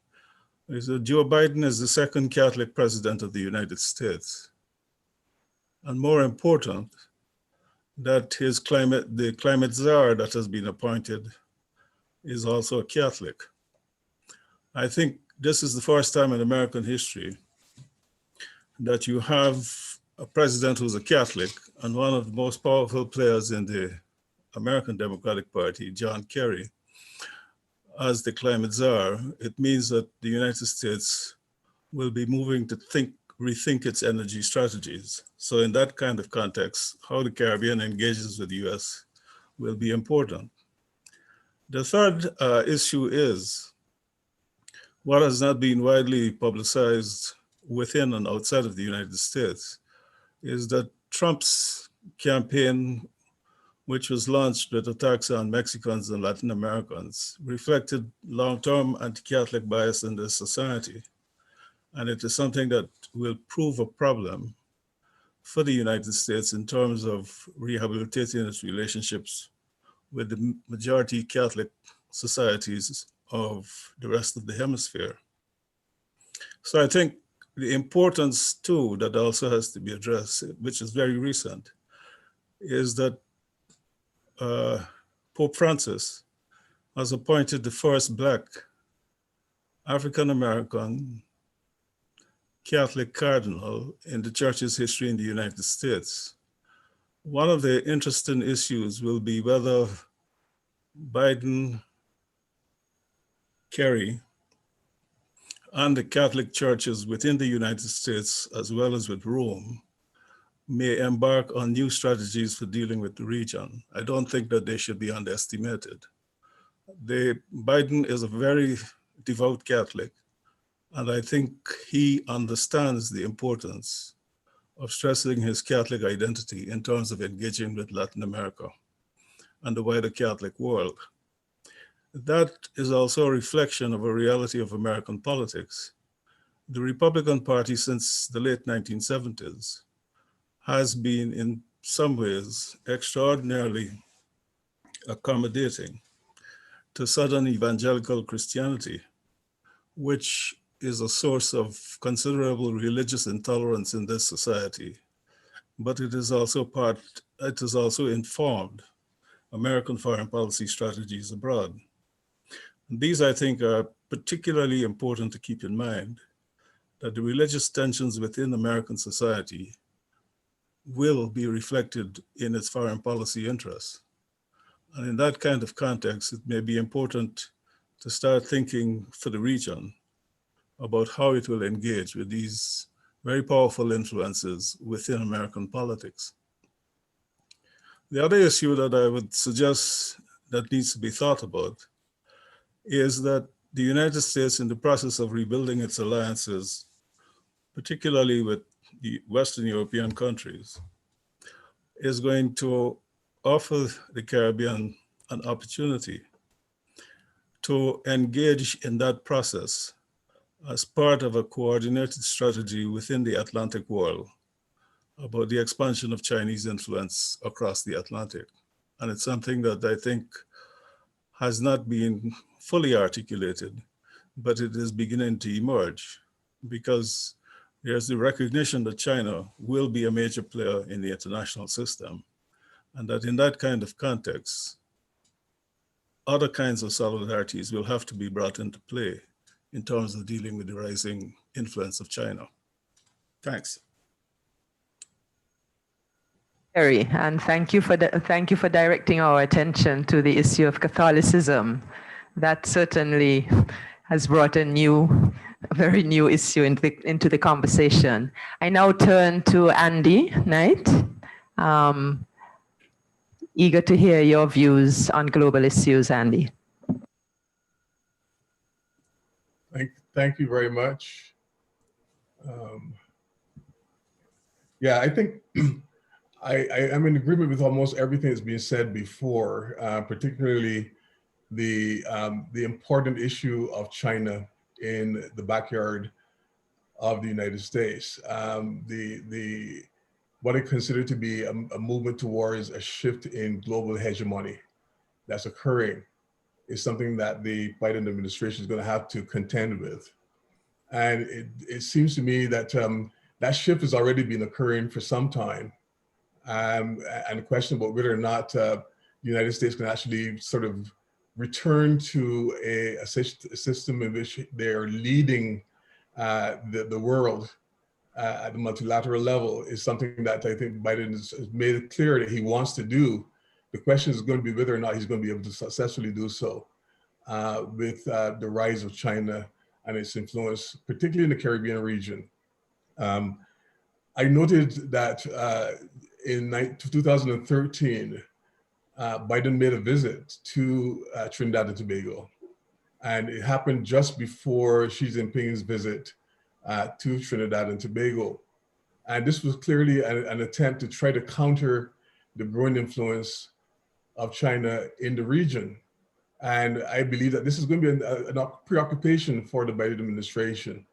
[SPEAKER 4] is that Joe Biden is the second Catholic president of the United States. And more important, that the climate czar that has been appointed is also a Catholic. I think this is the first time in American history that you have a president who's a Catholic and one of the most powerful players in the American Democratic Party, John Kerry, as the climate czar. It means that the United States will be moving to rethink its energy strategies. So in that kind of context, how the Caribbean engages with the US will be important. The third issue is what has not been widely publicized within and outside of the United States is that Trump's campaign, which was launched with attacks on Mexicans and Latin Americans, reflected long-term anti-Catholic bias in this society. And it is something that will prove a problem for the United States in terms of rehabilitating its relationships with the majority Catholic societies of the rest of the hemisphere. So I think the importance too that also has to be addressed, which is very recent, is that Pope Francis has appointed the first Black African-American Catholic cardinal in the church's history in the United States. One of the interesting issues will be whether Biden, Kerry, and the Catholic churches within the United States, as well as with Rome, may embark on new strategies for dealing with the region. I don't think that they should be underestimated. Biden is a very devout Catholic, and I think he understands the importance of stressing his Catholic identity in terms of engaging with Latin America and the wider Catholic world. That is also a reflection of a reality of American politics. The Republican Party since the late 1970s has been in some ways extraordinarily accommodating to Southern evangelical Christianity, which is a source of considerable religious intolerance in this society. But it is also informed American foreign policy strategies abroad. These, I think, are particularly important to keep in mind, that the religious tensions within American society will be reflected in its foreign policy interests. And in that kind of context, it may be important to start thinking for the region about how it will engage with these very powerful influences within American politics. The other issue that I would suggest that needs to be thought about is that the United States, in the process of rebuilding its alliances, particularly with the Western European countries, is going to offer the Caribbean an opportunity to engage in that process as part of a coordinated strategy within the Atlantic world about the expansion of Chinese influence across the Atlantic. And it's something that I think has not been fully articulated, but it is beginning to emerge because there's the recognition that China will be a major player in the international system, and that in that kind of context, other kinds of solidarities will have to be brought into play in terms of dealing with the rising influence of China. Thanks.
[SPEAKER 1] Kerry, and thank you for directing our attention to the issue of Catholicism. That certainly has brought a very new issue into the conversation. I now turn to Andy Knight. Eager to hear your views on global issues, Andy.
[SPEAKER 6] Thank you very much. Yeah, I think I am in agreement with almost everything that's been said before, particularly the important issue of China in the backyard of the United States. What I consider to be a movement towards a shift in global hegemony that's occurring is something that the Biden administration is going to have to contend with. And it seems to me that that shift has already been occurring for some time. And the question about whether or not the United States can actually sort of return to a system in which they're leading the world at the multilateral level is something that I think Biden has made it clear that he wants to do. The question is going to be whether or not he's going to be able to successfully do so with the rise of China and its influence, particularly in the Caribbean region. I noted that in 2013, Biden made a visit to Trinidad and Tobago, and it happened just before Xi Jinping's visit to Trinidad and Tobago. And this was clearly an attempt to try to counter the growing influence of China in the region. And I believe that this is going to be a preoccupation for the Biden administration.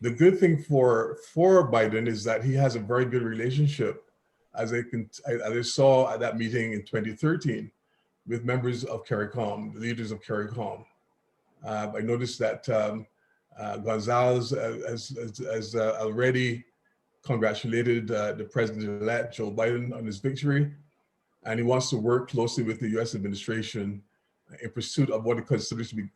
[SPEAKER 6] The good thing for Biden is that he has a very good relationship, as I saw at that meeting in 2013, with members of CARICOM, the leaders of CARICOM. I noticed that Gonzalez has already congratulated the president-elect Joe Biden on his victory, and he wants to work closely with the U.S. administration in pursuit of what he considers to be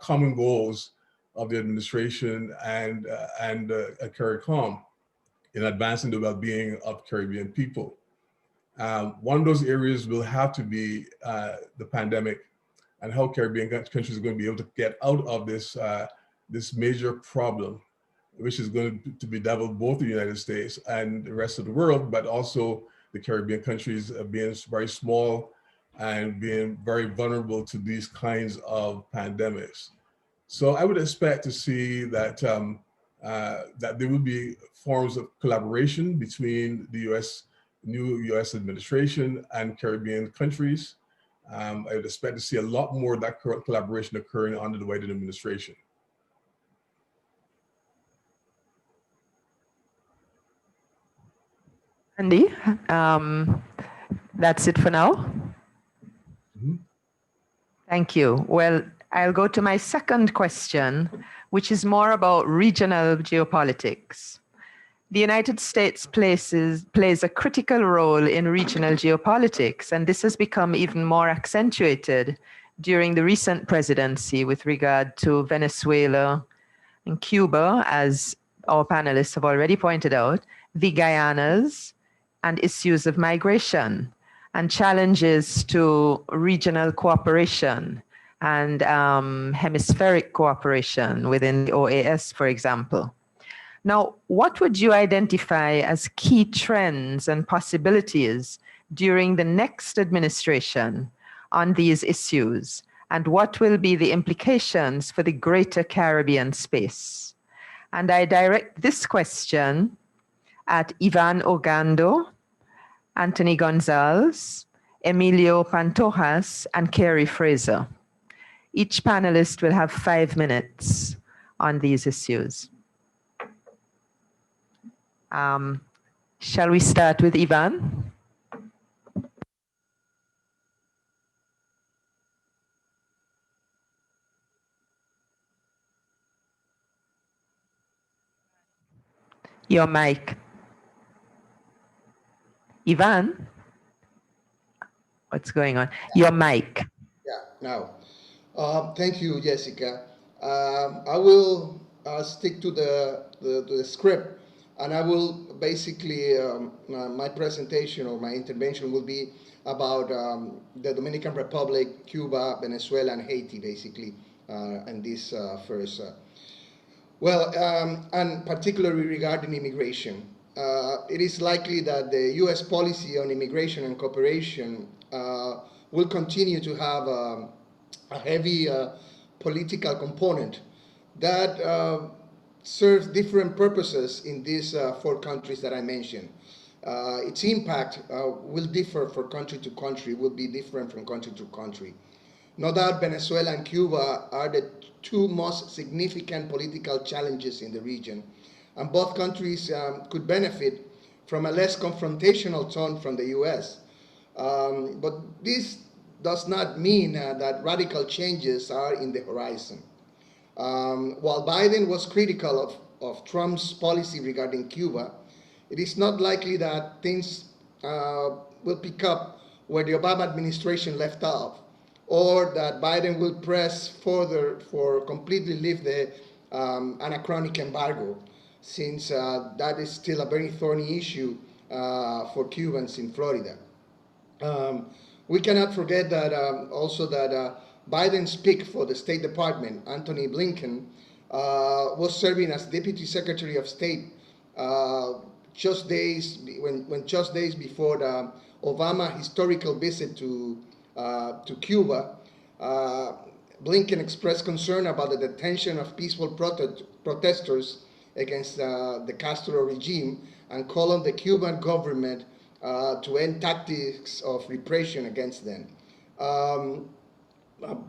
[SPEAKER 6] common goals of the administration and CARICOM in advancing the well-being of Caribbean people. One of those areas will have to be the pandemic and how Caribbean countries are going to be able to get out of this, this major problem, which is going to bedevil both the United States and the rest of the world, but also the Caribbean countries being very small and being very vulnerable to these kinds of pandemics. So I would expect to see that, that there will be forms of collaboration between the new US administration and Caribbean countries. I would expect to see a lot more of that collaboration occurring under the Biden administration.
[SPEAKER 1] Andy, that's it for now.
[SPEAKER 6] Mm-hmm.
[SPEAKER 1] Thank you. Well, I'll go to my second question, which is more about regional geopolitics. The United States plays a critical role in regional geopolitics, and this has become even more accentuated during the recent presidency with regard to Venezuela and Cuba, as our panelists have already pointed out, the Guyanas, and issues of migration and challenges to regional cooperation and hemispheric cooperation within the OAS, for example. Now, what would you identify as key trends and possibilities during the next administration on these issues? And what will be the implications for the greater Caribbean space? And I direct this question at Ivan Orgando, Anthony Gonzalez, Emilio Pantojas, and Carey Fraser. Each panelist will have 5 minutes on these issues. Shall we start with Ivan? Your mic. Ivan? What's going on? Your mic.
[SPEAKER 7] Yeah. Now, thank you, Jessica. I will stick to the script, and I will basically, my presentation or my intervention will be about the Dominican Republic, Cuba, Venezuela, and Haiti, basically, and this first. And particularly regarding immigration. It is likely that the U.S. policy on immigration and cooperation will continue to have a heavy political component that serves different purposes in these four countries that I mentioned. Its impact will differ from country to country, will be different from country to country. No doubt Venezuela and Cuba are the two most significant political challenges in the region, and both countries could benefit from a less confrontational tone from the US. But this does not mean that radical changes are in the horizon. While Biden was critical of Trump's policy regarding Cuba, it is not likely that things will pick up where the Obama administration left off, or that Biden will press further for completely lift the anachronic embargo, since that is still a very thorny issue for Cubans in Florida. We cannot forget that also that Biden's pick for the State Department, Antony Blinken, was serving as Deputy Secretary of State just days before the Obama historical visit to Cuba. Blinken expressed concern about the detention of peaceful protesters against the Castro regime and called on the Cuban government to end tactics of repression against them.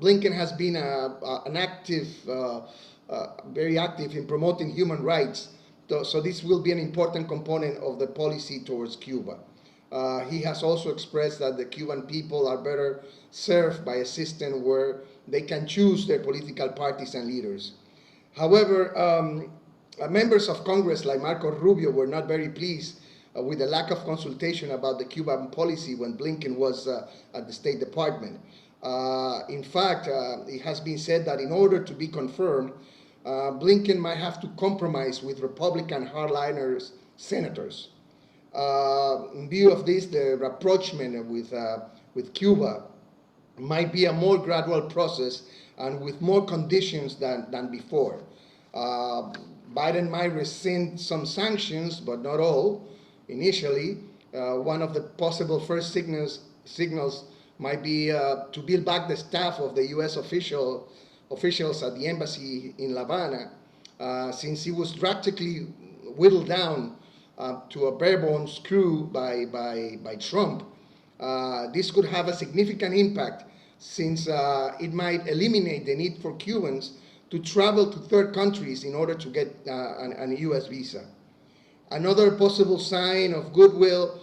[SPEAKER 7] Blinken has been an active, very active in promoting human rights, so this will be an important component of the policy towards Cuba. He has also expressed that the Cuban people are better served by a system where they can choose their political parties and leaders. However, members of Congress like Marco Rubio were not very pleased with the lack of consultation about the Cuban policy when Blinken was at the State Department. In fact, it has been said that in order to be confirmed, Blinken might have to compromise with Republican hardliners senators. In view of this, the rapprochement with Cuba might be a more gradual process and with more conditions than before. Biden might rescind some sanctions, but not all. Initially, one of the possible first signals might be to build back the staff of the U.S. officials at the embassy in La Habana, since it was drastically whittled down to a bare bones crew by Trump. This could have a significant impact, since it might eliminate the need for Cubans to travel to third countries in order to get an U.S. visa. Another possible sign of goodwill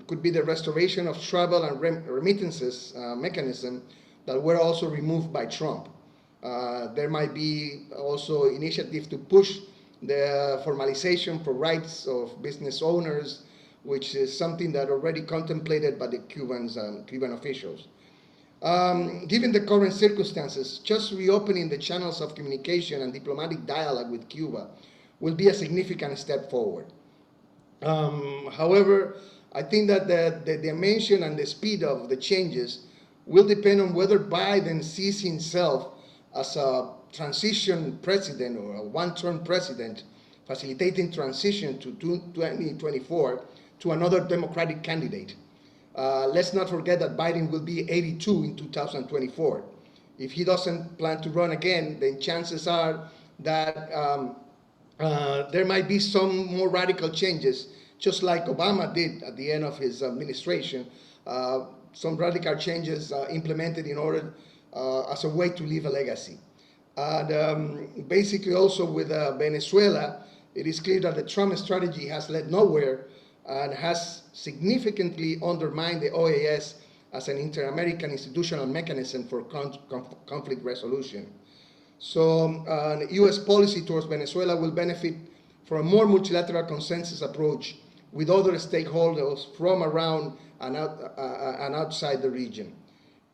[SPEAKER 7] could be the restoration of travel and remittances mechanism that were also removed by Trump. There might be also initiative to push the formalization for rights of business owners, which is something that already contemplated by the Cuban officials. Given the current circumstances, just reopening the channels of communication and diplomatic dialogue with Cuba will be a significant step forward. However, I think that the dimension and the speed of the changes will depend on whether Biden sees himself as a transition president or a one-term president, facilitating transition to 2024 to another Democratic candidate. Let's not forget that Biden will be 82 in 2024. If he doesn't plan to run again, then chances are that there might be some more radical changes, just like Obama did at the end of his administration, some radical changes implemented in order as a way to leave a legacy. And basically also with Venezuela, it is clear that the Trump strategy has led nowhere and has significantly undermined the OAS as an inter-American institutional mechanism for conflict resolution. So U.S. policy towards Venezuela will benefit from a more multilateral consensus approach with other stakeholders from around and outside the region.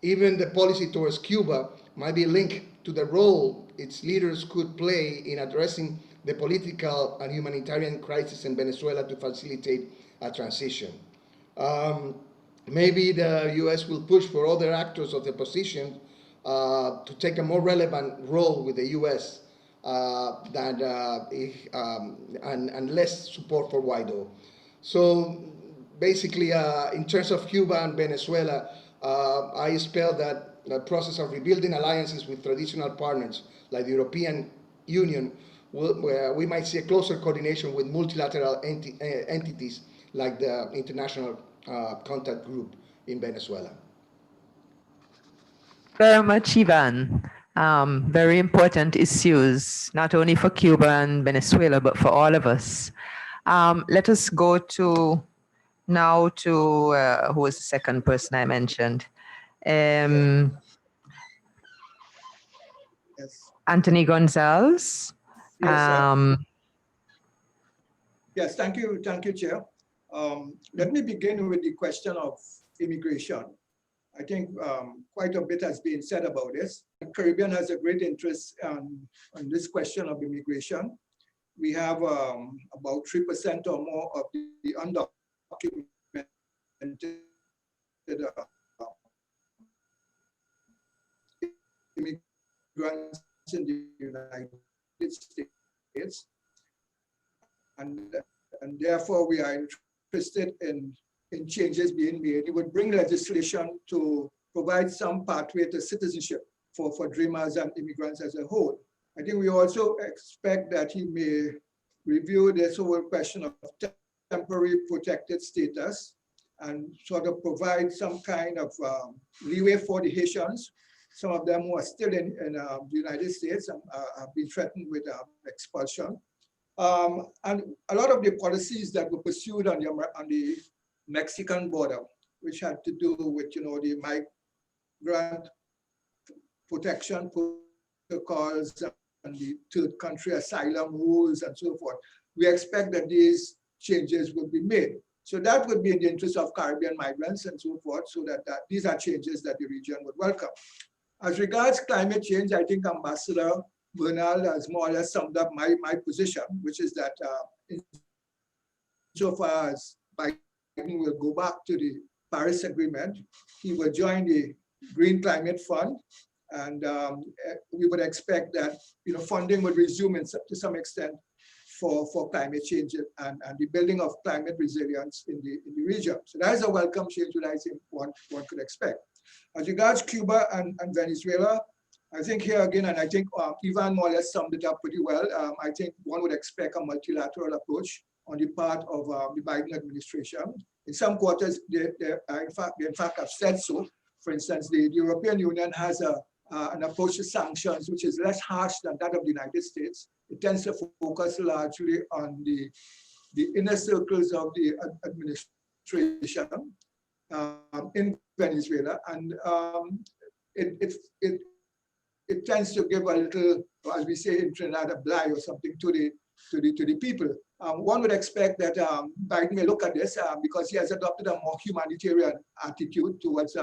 [SPEAKER 7] Even the policy towards Cuba might be linked to the role its leaders could play in addressing the political and humanitarian crisis in Venezuela to facilitate a transition. Maybe the US will push for other actors of the opposition to take a more relevant role with the US and less support for Guaido. So basically, in terms of Cuba and Venezuela, I expect that the process of rebuilding alliances with traditional partners like the European Union, where we might see a closer coordination with multilateral entities like the International Contact Group in Venezuela.
[SPEAKER 1] Very much, Ivan. Very important issues, not only for Cuba and Venezuela, but for all of us. Let us go now to who was the second person I mentioned?
[SPEAKER 5] Yes.
[SPEAKER 1] Anthony Gonzalez.
[SPEAKER 5] Yes, yes, thank you, Chair. Let me begin with the question of immigration. I think quite a bit has been said about this. The Caribbean has a great interest on this question of immigration. We have about 3% or more of the undocumented immigrants in the United States. And therefore, we are interested in changes being made. It would bring legislation to provide some pathway to citizenship for dreamers and immigrants as a whole. I think we also expect that he may review this whole question of temporary protected status and sort of provide some kind of leeway for the Haitians. Some of them who are still in the United States have been threatened with expulsion. And a lot of the policies that were pursued on the Mexican border, which had to do with, the migrant protection protocols and the third country asylum rules and so forth, we expect that these changes will be made. So that would be in the interest of Caribbean migrants and so forth, so that these are changes that the region would welcome. As regards climate change, I think Ambassador Bernal has more or less summed up my position, which is that insofar as Biden will go back to the Paris Agreement, he will join the Green Climate Fund, and we would expect that funding would resume to some extent for climate change and the building of climate resilience in the region. So that is a welcome change that I think one could expect. As regards Cuba and Venezuela, I think here again, and I think Ivan more or less summed it up pretty well, I think one would expect a multilateral approach on the part of the Biden administration. In some quarters, they in fact have said so. For instance, the European Union has an approach to sanctions which is less harsh than that of the United States. It tends to focus largely on the inner circles of the administration in Venezuela, and it tends to give a little, as we say in Trinidad, a bligh or something to the people. One would expect that Biden may look at this because he has adopted a more humanitarian attitude towards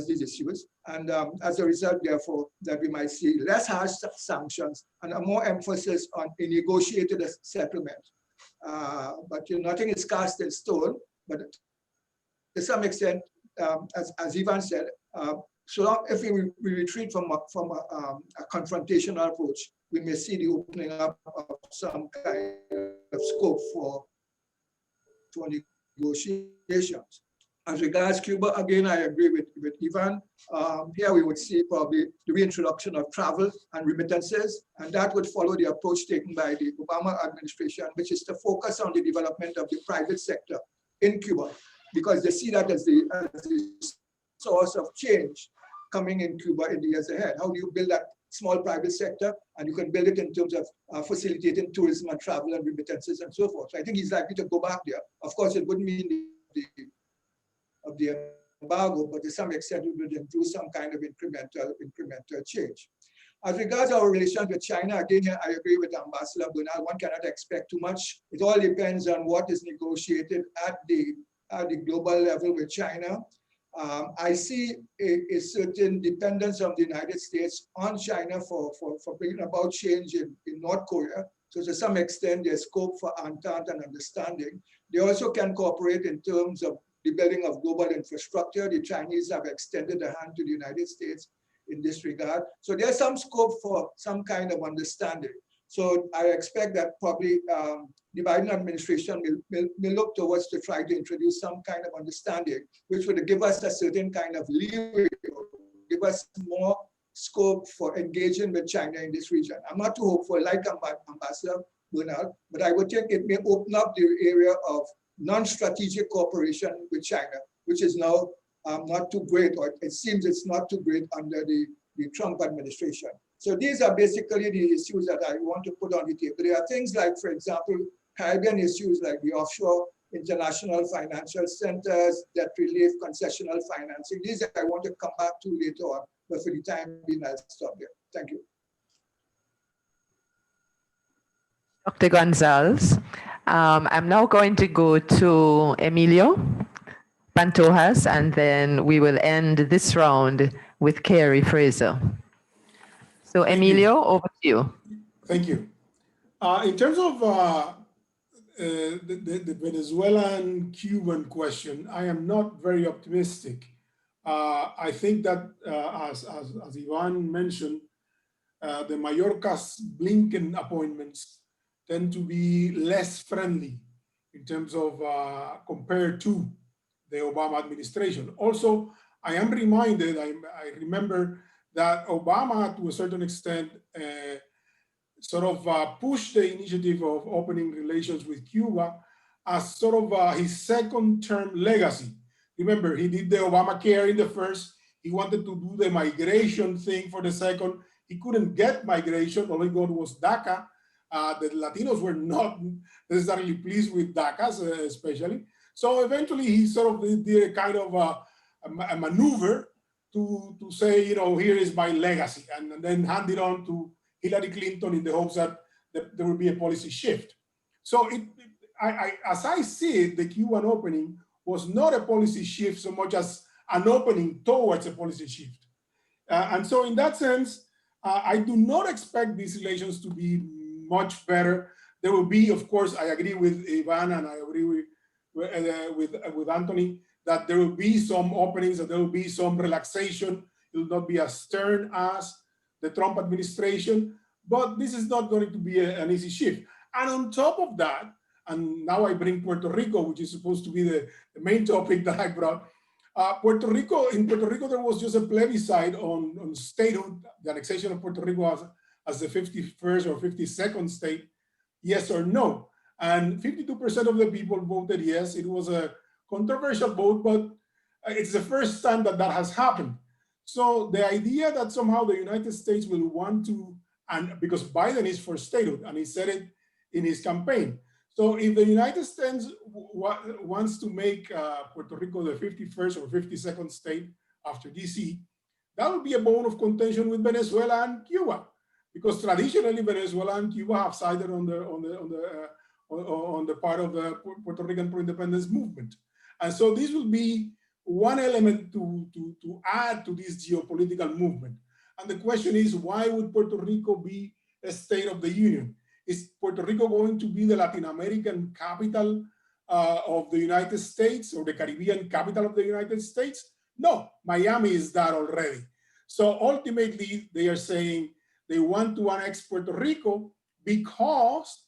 [SPEAKER 5] these issues, and as a result, therefore, that we might see less harsh sanctions and a more emphasis on a negotiated settlement. But nothing is cast in stone. But to some extent, as Ivan said, so long if we retreat from a confrontational approach, we may see the opening up of some kind of scope for negotiations. As regards Cuba, again, I agree with Ivan. Here we would see probably the reintroduction of travel and remittances, and that would follow the approach taken by the Obama administration, which is to focus on the development of the private sector in Cuba, because they see that as the source of change coming in Cuba in the years ahead. How do you build that small private sector? And you can build it in terms of facilitating tourism and travel and remittances and so forth. So I think he's likely to go back there. Of course, it wouldn't mean the embargo, but to some extent it would include some kind of incremental change. As regards our relations with China, again, here I agree with Ambassador Bernal. One cannot expect too much. It all depends on what is negotiated at the global level with China. I see a certain dependence of the United States on China for bringing about change in North Korea. So to some extent, there's scope for entente and understanding. They also can cooperate in terms of the building of global infrastructure. The Chinese have extended a hand to the United States in this regard. So there's some scope for some kind of understanding. So I expect that probably the Biden administration will look towards to try to introduce some kind of understanding, which would give us a certain kind of leeway, give us more scope for engaging with China in this region. I'm not too hopeful, like Ambassador Bernard, but I would think it may open up the area of non-strategic cooperation with China, which is now not too great, or it seems it's not too great under the Trump administration. So these are basically the issues that I want to put on the table. There are things like, for example, Caribbean issues like the offshore international financial centers, debt relief, concessional financing. These I want to come back to later on, but for the time being, I'll stop there. Thank you.
[SPEAKER 1] Dr. Gonzalez. I'm now going to go to Emilio Pantojas, and then we will end this round with Carey Fraser. So Emilio, over to you.
[SPEAKER 8] Thank you. In terms of the Venezuelan Cuban question, I am not very optimistic. I think that as Ivan mentioned, the Mayorkas Blinken appointments tend to be less friendly in terms of compared to the Obama administration. Also, I am reminded, I remember that Obama, to a certain extent, sort of pushed the initiative of opening relations with Cuba as sort of his second-term legacy. Remember, he did the Obamacare in the first. He wanted to do the migration thing for the second. He couldn't get migration. All he got was DACA. The Latinos were not necessarily pleased with DACA, especially. So eventually, he sort of did a kind of a maneuver to say, you know, here is my legacy, and then hand it on to Hillary Clinton in the hopes that there will be a policy shift. So as I see it, the Cuban opening was not a policy shift so much as an opening towards a policy shift. And so in that sense, I do not expect these relations to be much better. There will be, of course, I agree with Ivan and I agree with Anthony, that there will be some openings, that there will be some relaxation. It will not be as stern as the Trump administration, but this is not going to be an easy shift. And on top of that, and now I bring Puerto Rico, which is supposed to be the main topic that I brought. In Puerto Rico, there was just a plebiscite on statehood, the annexation of Puerto Rico as the 51st or 52nd state, yes or no. And 52% of the people voted yes. It was a controversial vote, but it's the first time that that has happened. So the idea that somehow the United States will want to, and because Biden is for statehood, and he said it in his campaign. So if the United States wants to make Puerto Rico the 51st or 52nd state after DC, that would be a bone of contention with Venezuela and Cuba, because traditionally Venezuela and Cuba have sided on the part of the Puerto Rican pro-independence movement. And so this will be one element to add to this geopolitical movement. And the question is, why would Puerto Rico be a state of the Union? Is Puerto Rico going to be the Latin American capital of the United States, or the Caribbean capital of the United States? No, Miami is that already. So ultimately, they are saying they want to annex Puerto Rico because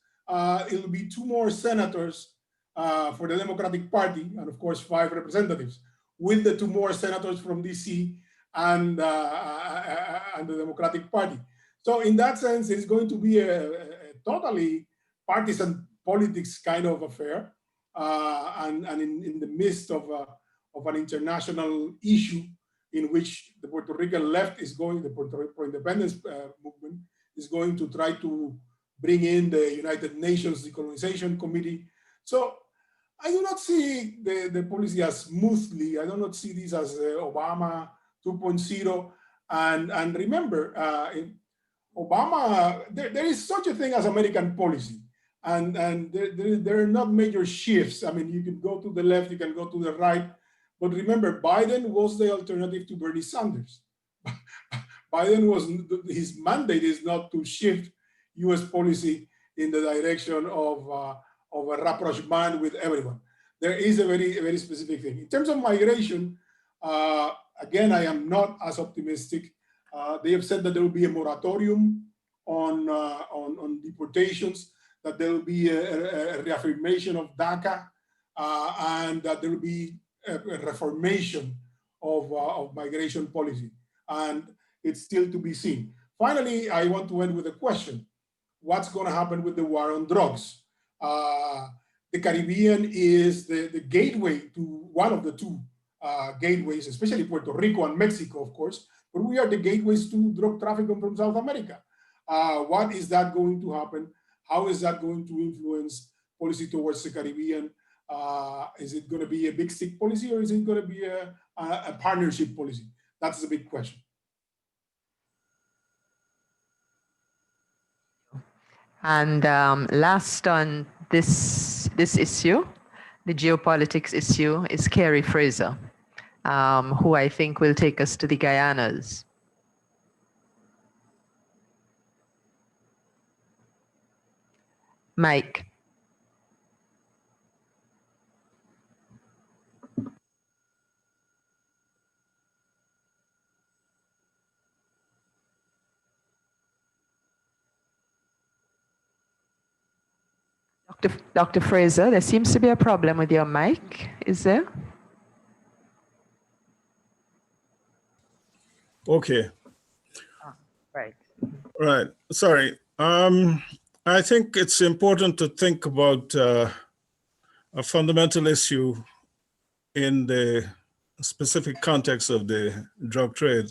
[SPEAKER 8] it will be 2 more senators for the Democratic Party, and of course 5 representatives, with the 2 more senators from DC and the Democratic Party. So in that sense, it's going to be a totally partisan politics kind of affair, and in the midst of an international issue in which the Puerto Rican left is going, the Puerto Rico independence movement is going to try to bring in the United Nations Decolonization Committee. So I do not see the policy as smoothly. I do not see this as Obama 2.0. And remember, Obama, there is such a thing as American policy. And there are not major shifts. I mean, you can go to the left, you can go to the right, But remember, Biden was the alternative to Bernie Sanders. Biden was, his mandate is not to shift US policy in the direction of a rapprochement with everyone. There is a very specific thing. In terms of migration, again, I am not as optimistic. They have said that there will be a moratorium on deportations, that there will be a reaffirmation of DACA, and that there will be a reformation of migration policy. And it's still to be seen. Finally, I want to end with a question. What's going to happen with the war on drugs? The Caribbean is the gateway to one of the two gateways, especially Puerto Rico and Mexico, of course, but we are the gateways to drug trafficking from South America. What is that going to happen? How is that going to influence policy towards the Caribbean? Is it going to be a big stick policy, or is it going to be a partnership policy? That's the big question.
[SPEAKER 1] And last on this issue, the geopolitics issue, is Carey Fraser, who I think will take us to the Guyanas. Mike. Dr. Fraser, there seems to be a problem with your mic. Is there?
[SPEAKER 4] Okay.
[SPEAKER 1] Right.
[SPEAKER 4] Right. Sorry. I think it's important to think about a fundamental issue in the specific context of the drug trade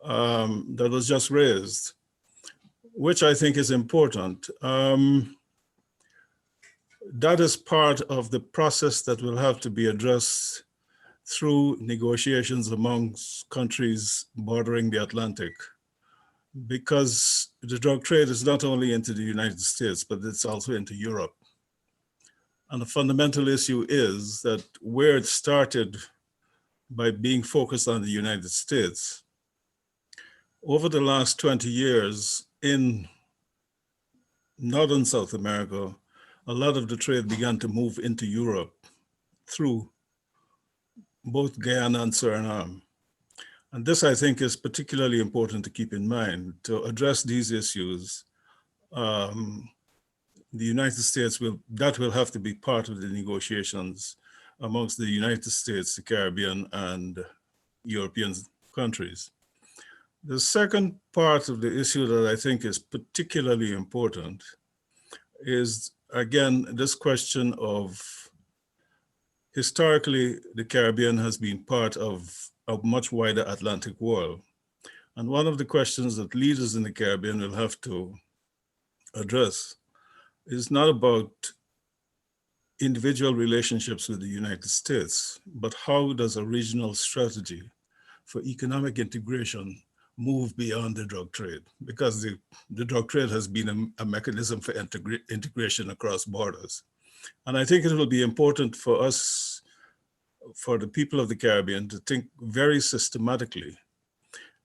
[SPEAKER 4] that was just raised, which I think is important. That is part of the process that will have to be addressed through negotiations amongst countries bordering the Atlantic, because the drug trade is not only into the United States, but it's also into Europe. And the fundamental issue is that where it started by being focused on the United States, over the last 20 years in Northern South America, a lot of the trade began to move into Europe through both Guyana and Suriname. And this, I think, is particularly important to keep in mind. To address these issues, the United States will have to be part of the negotiations amongst the United States, the Caribbean, and European countries. The second part of the issue that I think is particularly important is, again, this question of, historically, the Caribbean has been part of a much wider Atlantic world. And one of the questions that leaders in the Caribbean will have to address is not about individual relationships with the United States, but how does a regional strategy for economic integration move beyond the drug trade? Because the drug trade has been a mechanism for integration across borders. And I think it will be important for us, for the people of the Caribbean, to think very systematically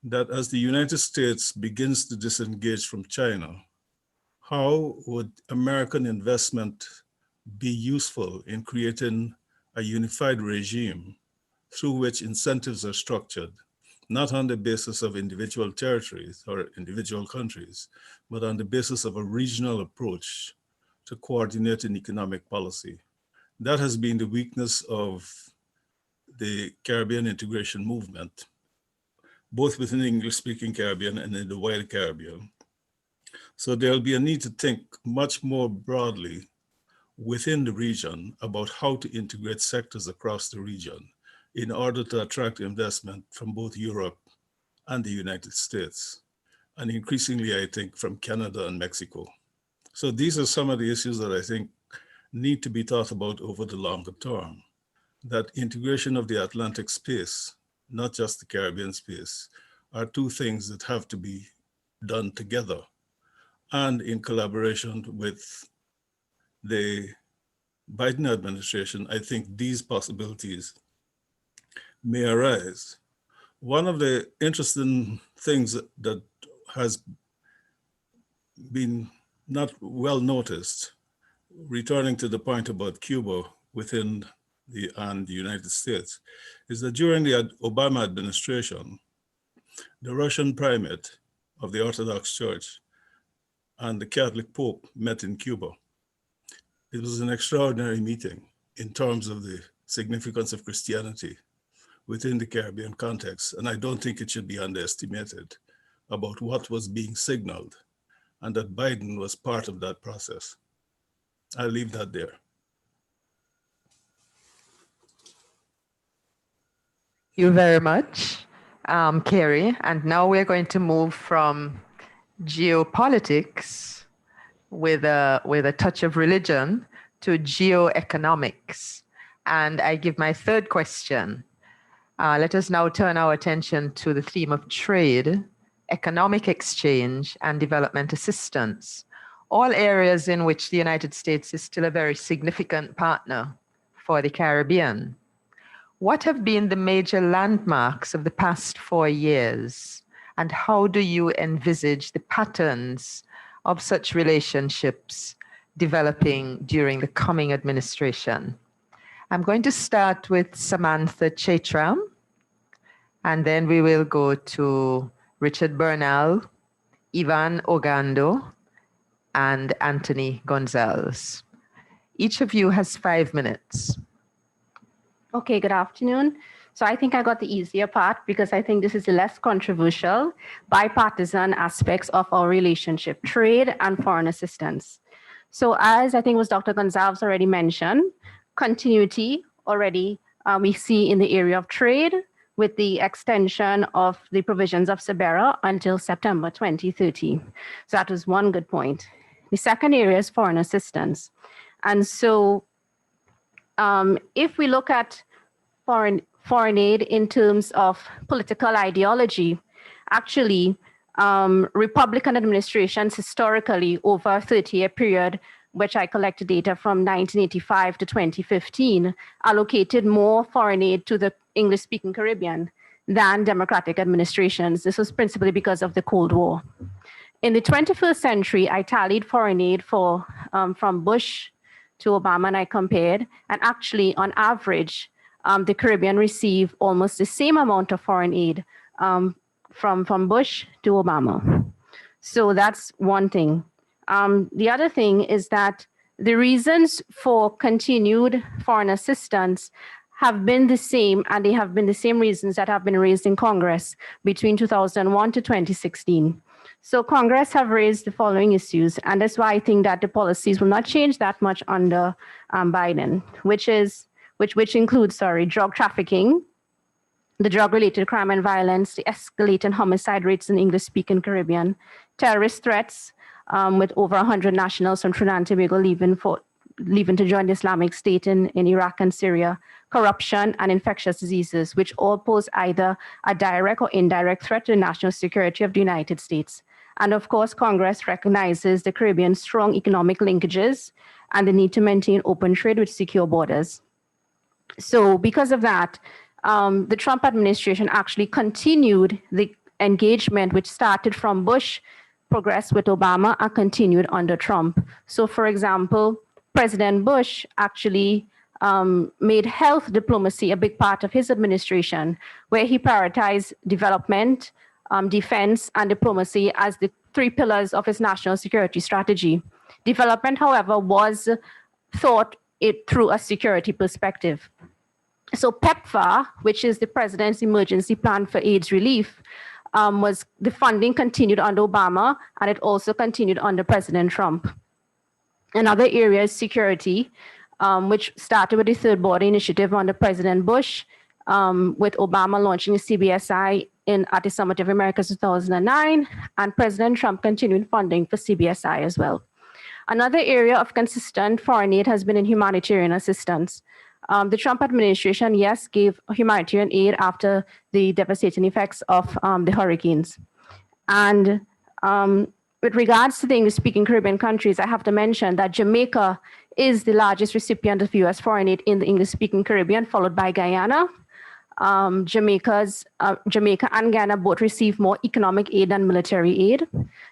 [SPEAKER 4] that as the United States begins to disengage from China, how would American investment be useful in creating a unified regime through which incentives are structured, not on the basis of individual territories or individual countries, but on the basis of a regional approach to coordinating economic policy? That has been the weakness of the Caribbean integration movement, both within the English-speaking Caribbean and in the wider Caribbean. So there'll be a need to think much more broadly within the region about how to integrate sectors across the region in order to attract investment from both Europe and the United States, and increasingly, I think, from Canada and Mexico. So these are some of the issues that I think need to be thought about over the longer term, that integration of the Atlantic space, not just the Caribbean space, are two things that have to be done together and in collaboration with the Biden administration. I think these possibilities may arise. One of the interesting things that has been not well noticed, returning to the point about Cuba within the United States, is that during the Obama administration, the Russian primate of the Orthodox Church and the Catholic Pope met in Cuba. It was an extraordinary meeting in terms of the significance of Christianity within the Caribbean context, and I don't think it should be underestimated about what was being signaled, and that Biden was part of that process. I'll leave that there.
[SPEAKER 1] Thank you very much, Kerry. And now we're going to move from geopolitics with a touch of religion to geoeconomics. And I give my third question. Let us now turn our attention to the theme of trade, economic exchange, and development assistance, all areas in which the United States is still a very significant partner for the Caribbean. What have been the major landmarks of the past 4 years, and how do you envisage the patterns of such relationships developing during the coming administration? I'm going to start with Samantha Chatram, and then we will go to Richard Bernal, Ivan Orgando, and Anthony Gonzalez. Each of you has 5 minutes.
[SPEAKER 3] Okay, good afternoon. So I think I got the easier part because I think this is the less controversial, bipartisan aspects of our relationship, trade and foreign assistance. So as I think was Dr. Gonzalez already mentioned, continuity already we see in the area of trade with the extension of the provisions of SABERA until September 2030. So that was one good point. The second area is foreign assistance. And so if we look at foreign aid in terms of political ideology, actually Republican administrations historically over a 30-year period, which I collected data from 1985 to 2015, allocated more foreign aid to the English-speaking Caribbean than Democratic administrations. This was principally because of the Cold War. In the 21st century, I tallied foreign aid for from Bush to Obama, and I compared, and actually on average, the Caribbean received almost the same amount of foreign aid from Bush to Obama. So that's one thing. The other thing is that the reasons for continued foreign assistance have been the same, and they have been the same reasons that have been raised in Congress between 2001 to 2016. So Congress have raised the following issues, and that's why I think that the policies will not change that much under Biden, which includes, drug trafficking, the drug-related crime and violence, the escalating homicide rates in the English-speaking Caribbean, terrorist threats, with over 100 nationals from Trinidad and Tobago leaving to join the Islamic State in Iraq and Syria, corruption, and infectious diseases, which all pose either a direct or indirect threat to the national security of the United States. And of course, Congress recognizes the Caribbean's strong economic linkages and the need to maintain open trade with secure borders. So because of that, the Trump administration actually continued the engagement which started from Bush, progressed with Obama, and continued under Trump. So for example, President Bush actually made health diplomacy a big part of his administration, where he prioritized development, defense, and diplomacy as the 3 pillars of his national security strategy. Development, however, was thought it through a security perspective. So PEPFAR, which is the President's Emergency Plan for AIDS Relief, was the funding continued under Obama, and it also continued under President Trump. Another area is security, which started with the Third Border Initiative under President Bush, with Obama launching the CBSI at the Summit of Americas 2009, and President Trump continued funding for CBSI as well. Another area of consistent foreign aid has been in humanitarian assistance. The Trump administration, yes, gave humanitarian aid after the devastating effects of the hurricanes. And with regards to the English-speaking Caribbean countries, I have to mention that Jamaica is the largest recipient of US foreign aid in the English-speaking Caribbean, followed by Guyana, Jamaica and Guyana both receive more economic aid than military aid.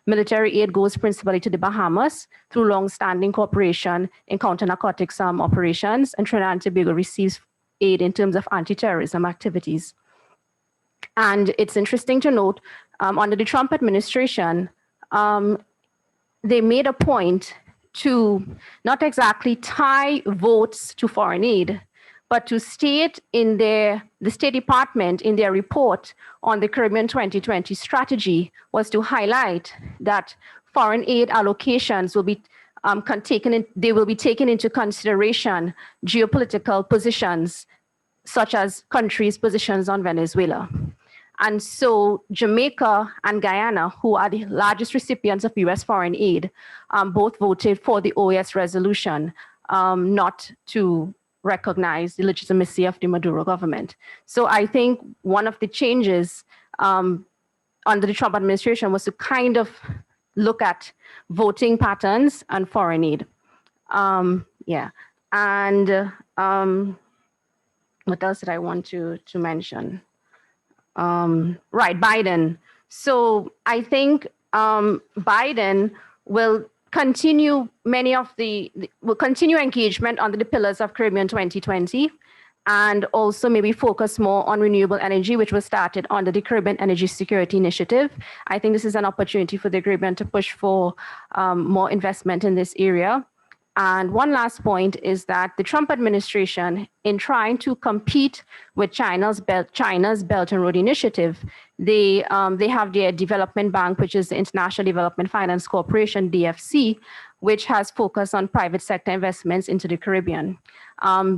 [SPEAKER 3] Military aid goes principally to the Bahamas through long-standing cooperation in counter-narcotics operations, and Trinidad and Tobago receives aid in terms of anti-terrorism activities. And it's interesting to note, under the Trump administration, they made a point to not exactly tie votes to foreign aid, but to state in the State Department in their report on the Caribbean 2020 strategy was to highlight that foreign aid allocations will be they will be taken into consideration geopolitical positions, such as countries' positions on Venezuela. And so Jamaica and Guyana, who are the largest recipients of US foreign aid, both voted for the OAS resolution not to recognize the legitimacy of the Maduro government. So I think one of the changes under the Trump administration was to kind of look at voting patterns and foreign aid. Yeah, and what else did I want to mention? Right, Biden. So I think Biden will continue will continue engagement under the pillars of Caribbean 2020, and also maybe focus more on renewable energy, which was started under the Caribbean Energy Security Initiative. I think this is an opportunity for the Caribbean to push for more investment in this area. And one last point is that the Trump administration, in trying to compete with China's Belt and Road Initiative, they have their development bank, which is the International Development Finance Corporation, DFC, which has focused on private sector investments into the Caribbean.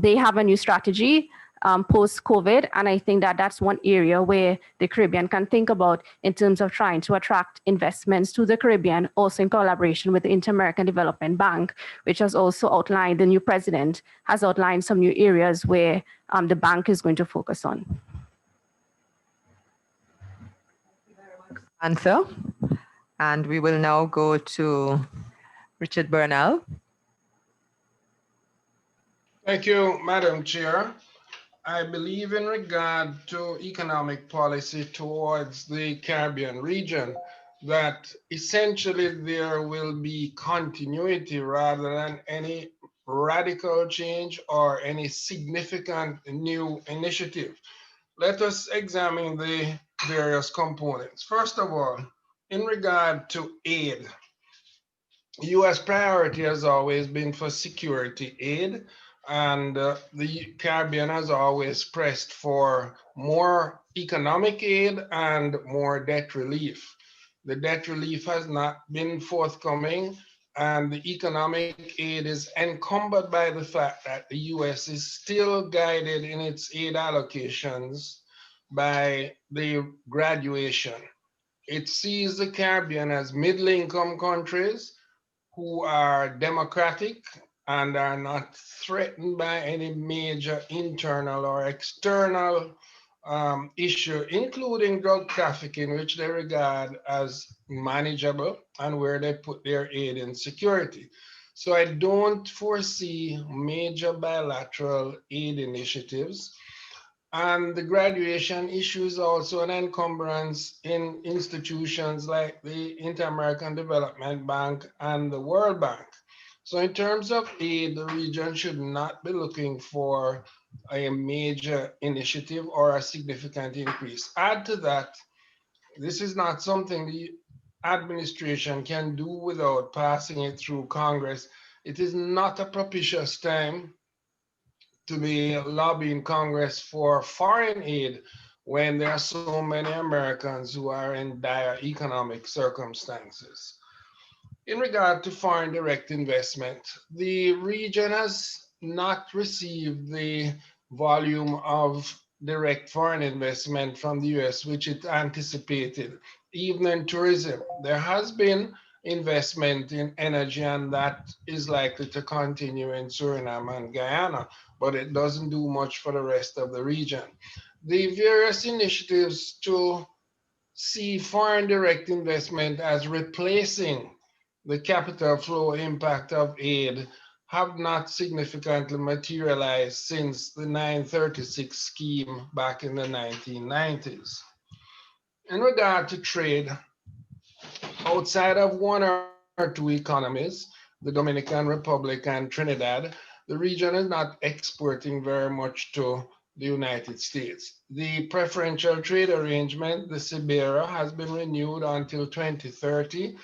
[SPEAKER 3] They have a new strategy post-COVID, and I think that that's one area where the Caribbean can think about in terms of trying to attract investments to the Caribbean, also in collaboration with the Inter-American Development Bank, which has also outlined, the new president has outlined some new areas where the bank is going to focus on.
[SPEAKER 1] Samantha, and we will now go to Richard Burnell.
[SPEAKER 2] Thank you, Madam Chair. I believe in regard to economic policy towards the Caribbean region, that essentially there will be continuity rather than any radical change or any significant new initiative. Let us examine the various components. First of all, in regard to aid, U.S. priority has always been for security aid, and the Caribbean has always pressed for more economic aid and more debt relief. The debt relief has not been forthcoming, and the economic aid is encumbered by the fact that the U.S. is still guided in its aid allocations by the graduation. It sees the Caribbean as middle-income countries who are democratic and are not threatened by any major internal or external issue, including drug trafficking, which they regard as manageable and where they put their aid in security. So I don't foresee major bilateral aid initiatives. And the graduation issue is also an encumbrance in institutions like the Inter-American Development Bank and the World Bank. So in terms of aid, the region should not be looking for a major initiative or a significant increase. Add to that, this is not something the administration can do without passing it through Congress. It is not a propitious time to be lobbying Congress for foreign aid when there are so many Americans who are in dire economic circumstances. In regard to foreign direct investment, the region has not received the volume of direct foreign investment from the US, which it anticipated. Even in tourism, there has been investment in energy, and that is likely to continue in Suriname and Guyana, but it doesn't do much for the rest of the region. The various initiatives to see foreign direct investment as replacing the capital flow impact of aid have not significantly materialized since the 936 scheme back in the 1990s. In regard to trade, outside of one or two economies, the Dominican Republic and Trinidad, the region is not exporting very much to the United States. The preferential trade arrangement, the CBERA, has been renewed until 2030,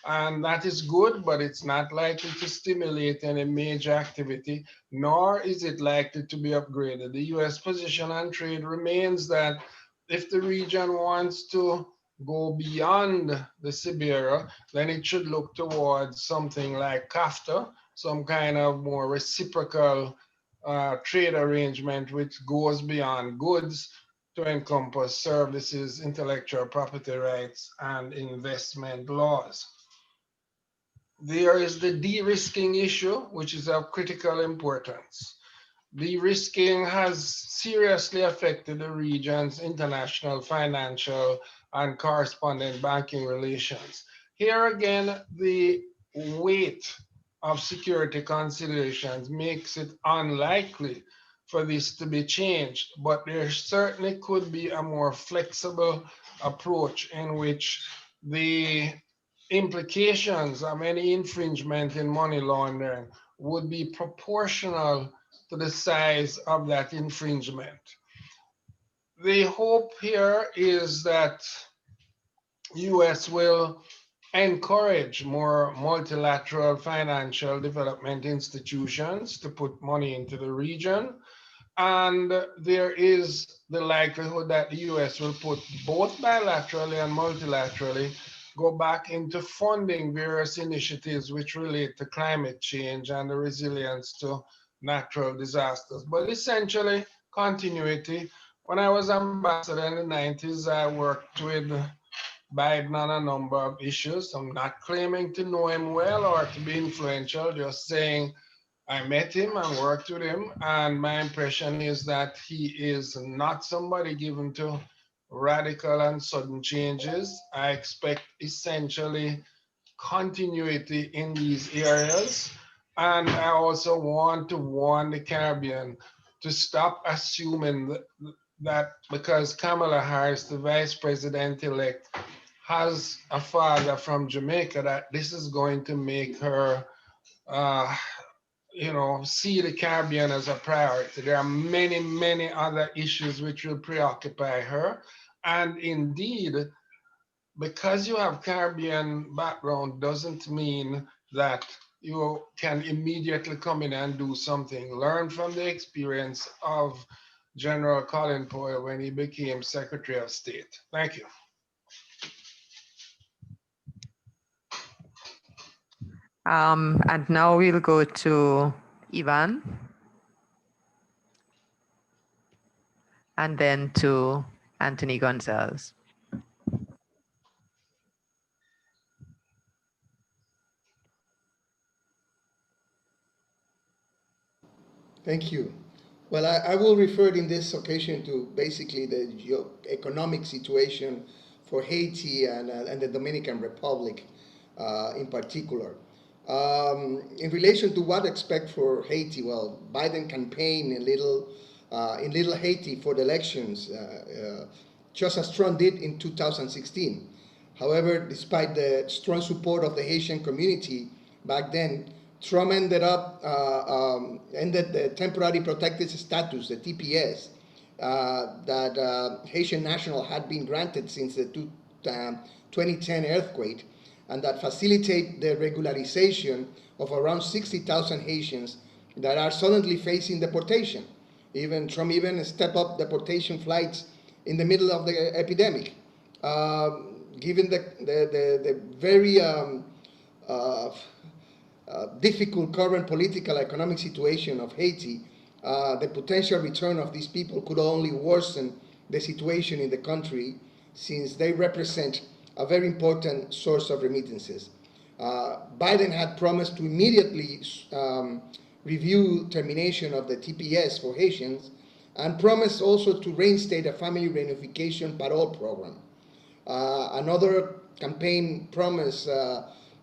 [SPEAKER 2] and that is good, but it's not likely to stimulate any major activity, nor is it likely to be upgraded. The US position on trade remains that if the region wants to go beyond the CBERA, then it should look towards something like CAFTA, some kind of more reciprocal trade arrangement which goes beyond goods to encompass services, intellectual property rights, and investment laws. There is the de-risking issue, which is of critical importance. De-risking has seriously affected the region's international, financial, and correspondent banking relations. Here again, the weight of security considerations makes it unlikely for this to be changed, but there certainly could be a more flexible approach in which the implications of any infringement in money laundering would be proportional to the size of that infringement. The hope here is that US will encourage more multilateral financial development institutions to put money into the region. And there is the likelihood that the US will put both bilaterally and multilaterally go back into funding various initiatives which relate to climate change and the resilience to natural disasters. But essentially, continuity. When I was ambassador in the 90s, I worked with Biden on a number of issues. I'm not claiming to know him well or to be influential, just saying I met him and worked with him, and my impression is that he is not somebody given to radical and sudden changes. I expect essentially continuity in these areas. And I also want to warn the Caribbean to stop assuming that because Kamala Harris, the vice president-elect, has a father from Jamaica, that this is going to make her see the Caribbean as a priority. There are many, many other issues which will preoccupy her. And indeed, because you have Caribbean background doesn't mean that you can immediately come in and do something. Learn from the experience of General Colin Powell when he became Secretary of State. Thank you.
[SPEAKER 1] And now we'll go to Ivan, and then to Anthony Gonzalez.
[SPEAKER 7] Thank you. Well, I will refer in this occasion to basically the economic situation for Haiti and the Dominican Republic in particular. In relation to what to expect for Haiti, well, Biden campaigned in Little Haiti for the elections, just as Trump did in 2016. However, despite the strong support of the Haitian community back then, Trump ended the temporary protected status, the TPS, that Haitian national had been granted since the 2010 earthquake, and that facilitate the regularization of around 60,000 Haitians that are suddenly facing deportation. Trump even stepped up deportation flights in the middle of the epidemic. Given the very difficult current political economic situation of Haiti, the potential return of these people could only worsen the situation in the country, since they represent a very important source of remittances. Biden had promised to immediately review termination of the TPS for Haitians, and promised also to reinstate a family reunification parole program. Another campaign promise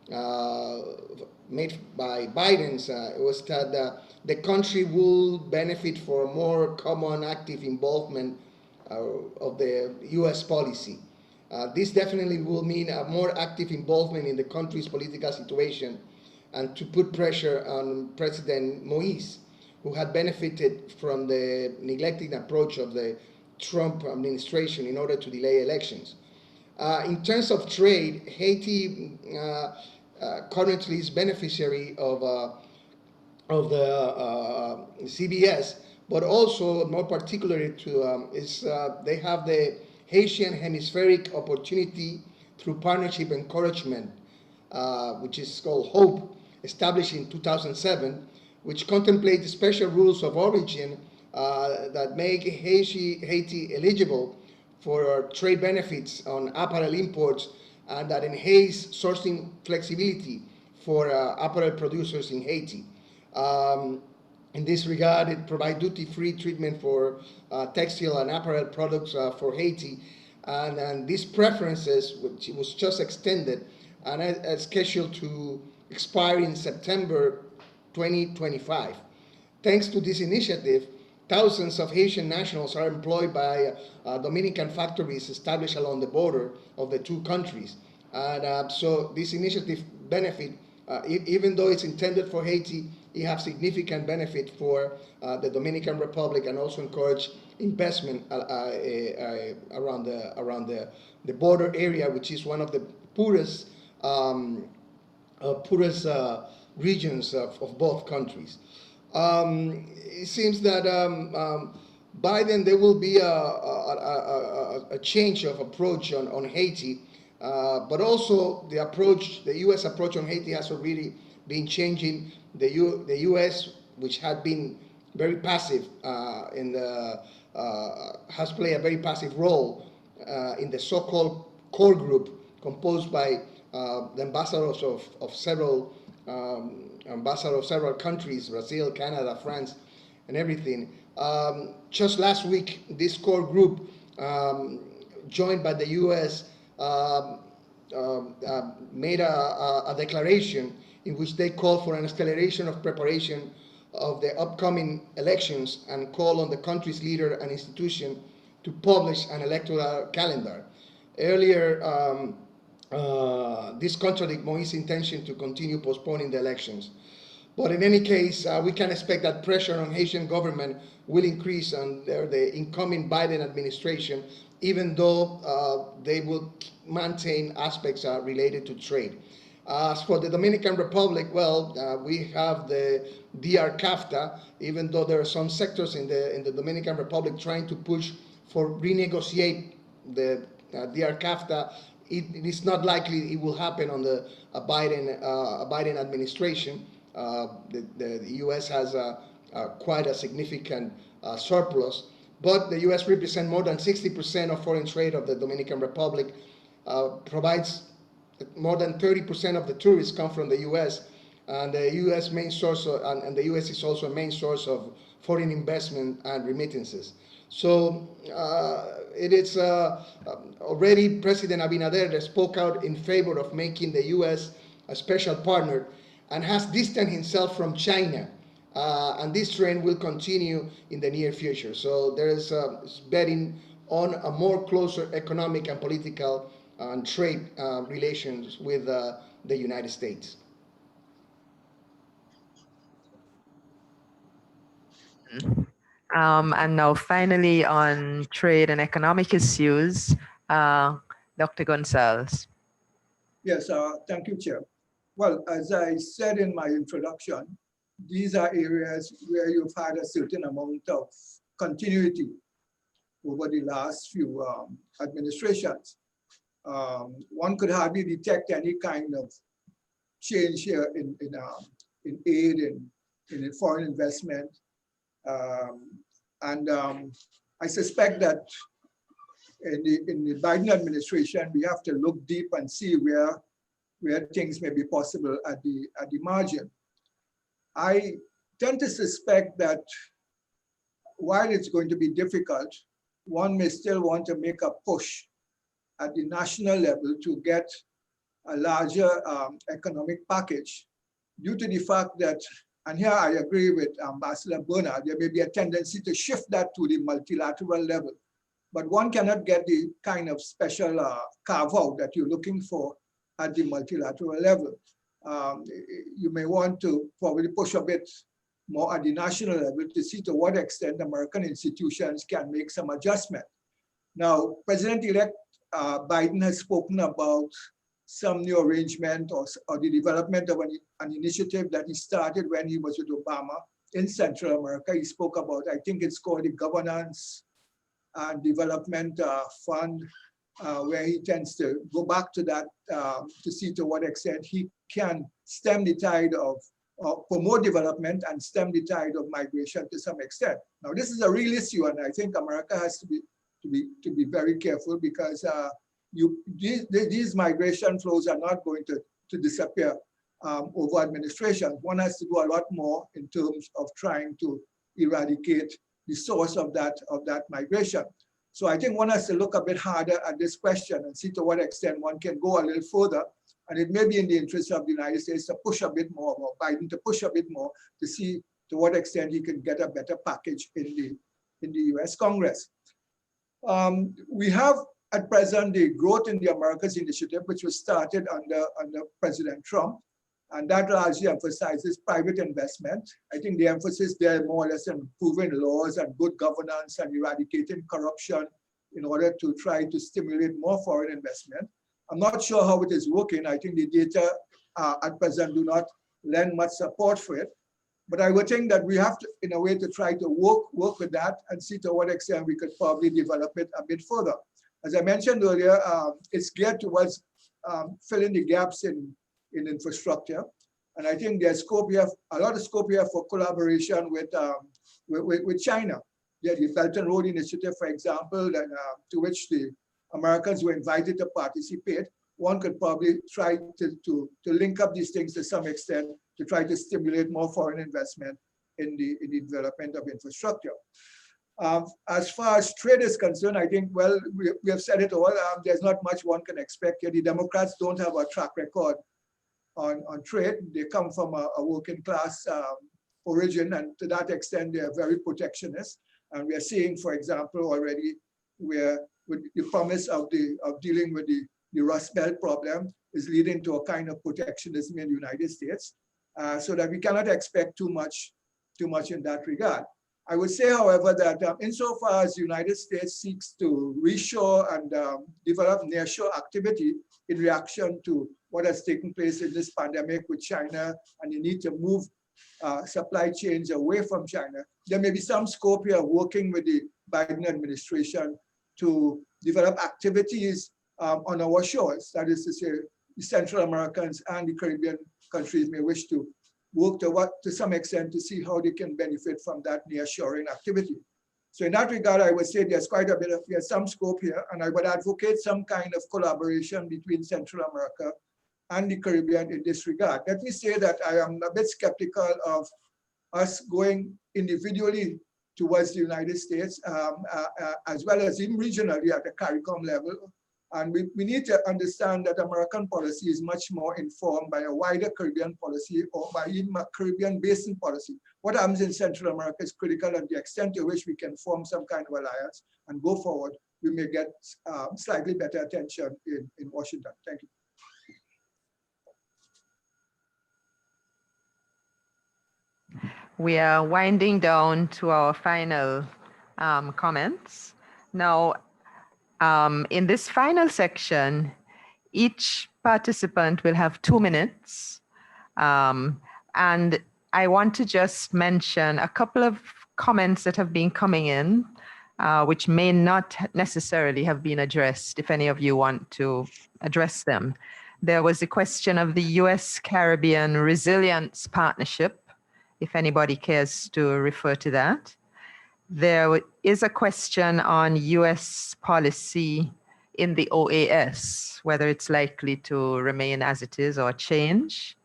[SPEAKER 7] made by Biden's was that the country will benefit for more common active involvement of the U.S. policy. This definitely will mean a more active involvement in the country's political situation and to put pressure on President Moise, who had benefited from the neglecting approach of the Trump administration in order to delay elections. In terms of trade, Haiti currently is beneficiary of the CBS, but also more particularly to they have the Haitian Hemispheric Opportunity through Partnership Encouragement, which is called HOPE, established in 2007, which contemplates special rules of origin that make Haiti eligible for trade benefits on apparel imports and that enhance sourcing flexibility for apparel producers in Haiti. In this regard, it provides duty-free treatment for textile and apparel products for Haiti, and these preferences, which was just extended and is scheduled to expire in September 2025. Thanks to this initiative, thousands of Haitian nationals are employed by Dominican factories established along the border of the two countries. And so this initiative benefit, even though it's intended for Haiti, it has significant benefit for the Dominican Republic and also encourage investment around the border area, which is one of the poorest regions of both countries. It seems that Biden, there will be a change of approach on Haiti, but also the U.S. approach on Haiti has already been changing. The U.S., which had been very passive has played a very passive role in the so-called core group composed by the ambassadors of several countries, Brazil, Canada, France, and everything. Just last week, this core group, joined by the U.S., made a declaration in which they call for an acceleration of preparation of the upcoming elections and call on the country's leader and institution to publish an electoral calendar. Earlier, this contradicts Moise's intention to continue postponing the elections. But in any case, we can expect that pressure on Haitian government will increase under the incoming Biden administration, even though they will maintain aspects related to trade. As for the Dominican Republic, well, we have the DR-CAFTA, even though there are some sectors in the Dominican Republic trying to push for renegotiate the DR-CAFTA. It is not likely it will happen on the Biden administration. The U.S. has quite a significant surplus, but the U.S. represents more than 60% of foreign trade of the Dominican Republic, provides more than 30% of the tourists come from the U.S., and the U.S. main source and the U.S. is also a main source of foreign investment and remittances. So it is already President Abinader spoke out in favor of making the U.S. a special partner and has distanced himself from China. And this trend will continue in the near future. So there is betting on a more closer economic and political and trade relations with the United States.
[SPEAKER 1] And now finally on trade and economic issues, Dr. Gonzalez.
[SPEAKER 5] Yes, thank you, Chair. Well, as I said in my introduction, these are areas where you've had a certain amount of continuity over the last few administrations. One could hardly detect any kind of change here in aid, in foreign investment. I suspect that in the Biden administration, we have to look deep and see where things may be possible at the margin. I tend to suspect that while it's going to be difficult, one may still want to make a push at the national level to get a larger economic package due to the fact that, and here I agree with Ambassador Bernard, there may be a tendency to shift that to the multilateral level, but one cannot get the kind of special carve-out that you're looking for at the multilateral level. You may want to probably push a bit more at the national level to see to what extent American institutions can make some adjustment. Now, President-elect Biden has spoken about some new arrangement or the development of an initiative that he started when he was with Obama in Central America. He spoke about, I think it's called the Governance and Development Fund, where he tends to go back to that to see to what extent he can stem the tide of promote development and stem the tide of migration to some extent. Now, this is a real issue, and I think America has to be very careful, because these migration flows are not going to disappear over administration. One has to do a lot more in terms of trying to eradicate the source of that migration. So I think one has to look a bit harder at this question and see to what extent one can go a little further. And it may be in the interest of the United States to push a bit more, or Biden to push a bit more, to see to what extent he can get a better package in the US Congress. We have at present the Growth in the Americas initiative, which was started under President Trump, and that largely emphasizes private investment. I think the emphasis there more or less on improving laws and good governance and eradicating corruption in order to try to stimulate more foreign investment. I'm not sure how it is working. I think the data at present do not lend much support for it. But I would think that we have to, in a way, to try to work with that and see to what extent we could probably develop it a bit further. As I mentioned earlier, it's geared towards filling the gaps in infrastructure. And I think there's scope here, a lot of scope here for collaboration with China. Yeah, the Belt and Road Initiative, for example, and, to which the Americans were invited to participate. One could probably try to link up these things to some extent to try to stimulate more foreign investment in the development of infrastructure. As far as trade is concerned, I think, well, we have said it all. There's not much one can expect here. The Democrats don't have a track record on trade. They come from a working class origin, and to that extent, they are very protectionist. And we are seeing, for example, already where with the promise of dealing with the Rust Belt problem is leading to a kind of protectionism in the United States, so that we cannot expect too much in that regard. I would say, however, that insofar as the United States seeks to reshore and develop nearshore activity in reaction to what has taken place in this pandemic with China and the need to move supply chains away from China, there may be some scope here working with the Biden administration to develop activities on our shores. That is to say, the Central Americans and the Caribbean countries may wish to work to some extent to see how they can benefit from that nearshoring activity. So in that regard, I would say there's some scope here, and I would advocate some kind of collaboration between Central America and the Caribbean in this regard. Let me say that I am a bit skeptical of us going individually towards the United States, as well as even regionally at the CARICOM level. And we need to understand that American policy is much more informed by a wider Caribbean policy or by even a Caribbean basin policy. What happens in Central America is critical, and the extent to which we can form some kind of alliance and go forward, we may get slightly better attention in Washington. Thank you.
[SPEAKER 1] We are winding down to our final comments. Now, in this final section, each participant will have 2 minutes. And I want to just mention a couple of comments that have been coming in, which may not necessarily have been addressed, if any of you want to address them. There was a question of the US Caribbean Resilience Partnership, if anybody cares to refer to that. There is a question on US policy in the OAS, whether it's likely to remain as it is or change.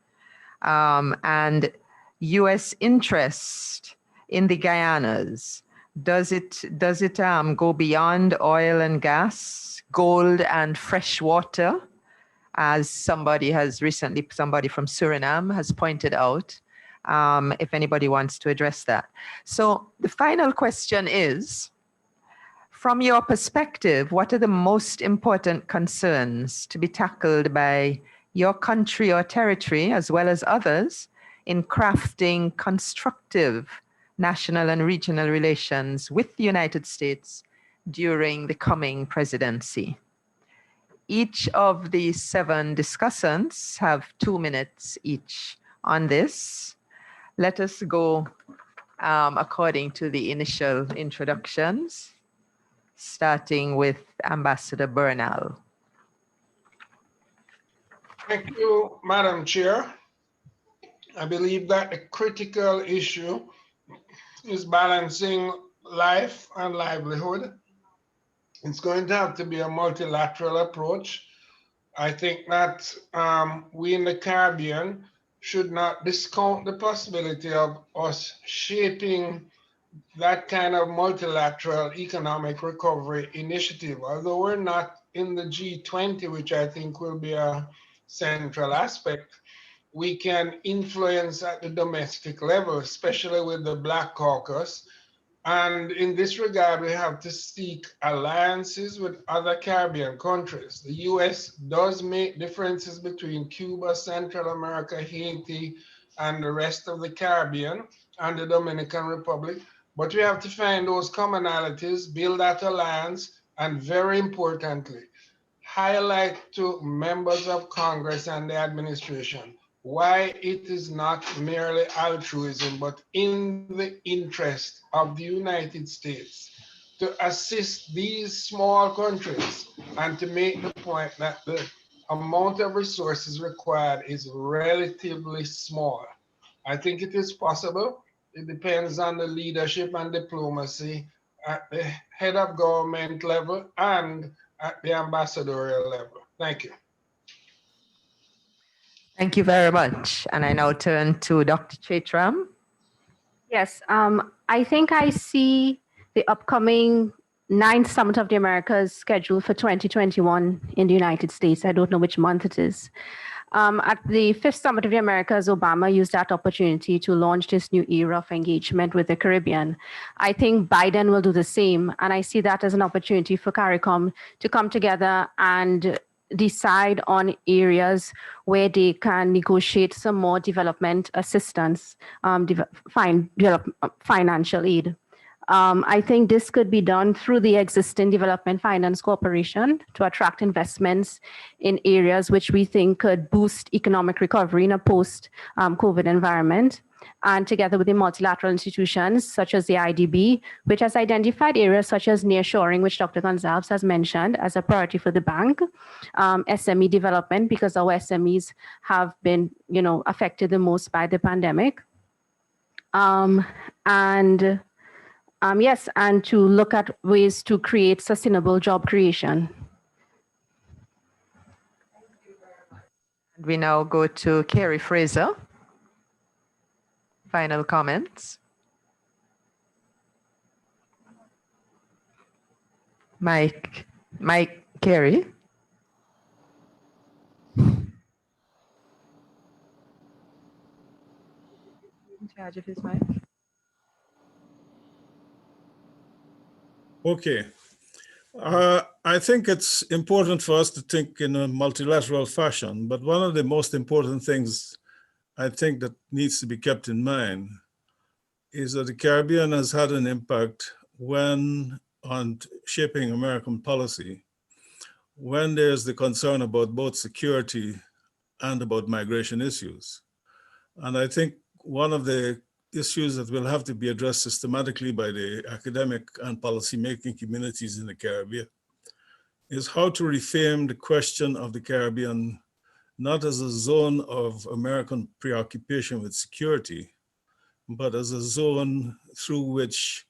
[SPEAKER 1] And US interest in the Guyanas. Does it go beyond oil and gas, gold and fresh water? as somebody from Suriname has pointed out, if anybody wants to address that. So the final question is, from your perspective, what are the most important concerns to be tackled by your country or territory, as well as others, in crafting constructive national and regional relations with the United States during the coming presidency? Each of the 7 discussants have 2 minutes each on this. Let us go according to the initial introductions, starting with Ambassador Bernal.
[SPEAKER 2] Thank you, Madam Chair. I believe that the critical issue is balancing life and livelihood. It's going to have to be a multilateral approach. I think that we in the Caribbean should not discount the possibility of us shaping that kind of multilateral economic recovery initiative. Although we're not in the G20, which I think will be a central aspect, we can influence at the domestic level, especially with the Black Caucus. And in this regard, we have to seek alliances with other Caribbean countries. The US does make differences between Cuba, Central America, Haiti, and the rest of the Caribbean and the Dominican Republic. But we have to find those commonalities, build that alliance, and very importantly, highlight to members of Congress and the administration why it is not merely altruism, but in the interest of the United States to assist these small countries and to make the point that the amount of resources required is relatively small. I think it is possible. It depends on the leadership and diplomacy at the head of government level and at the ambassadorial level. Thank you.
[SPEAKER 1] Thank you very much. And I now turn to Dr. Chatram.
[SPEAKER 3] Yes, I think I see the upcoming 9th Summit of the Americas scheduled for 2021 in the United States. I don't know which month it is. At the 5th Summit of the Americas, Obama used that opportunity to launch this new era of engagement with the Caribbean. I think Biden will do the same, and I see that as an opportunity for CARICOM to come together and decide on areas where they can negotiate some more development assistance, financial aid. I think this could be done through the existing Development Finance Corporation to attract investments in areas which we think could boost economic recovery in a post-COVID environment. And together with the multilateral institutions such as the IDB, which has identified areas such as nearshoring, which Dr. Gonzalez has mentioned as a priority for the bank, SME development, because our SMEs have been, affected the most by the pandemic. Yes, and to look at ways to create sustainable job creation.
[SPEAKER 1] We now go to Carey Fraser. Final comments. Mike Kerry. In charge of his mic.
[SPEAKER 4] Okay. I think it's important for us to think in a multilateral fashion, but one of the most important things I think that needs to be kept in mind is that the Caribbean has had an impact on shaping American policy when there's the concern about both security and about migration issues. And I think one of the issues that will have to be addressed systematically by the academic and policymaking communities in the Caribbean is how to reframe the question of the Caribbean not as a zone of American preoccupation with security, but as a zone through which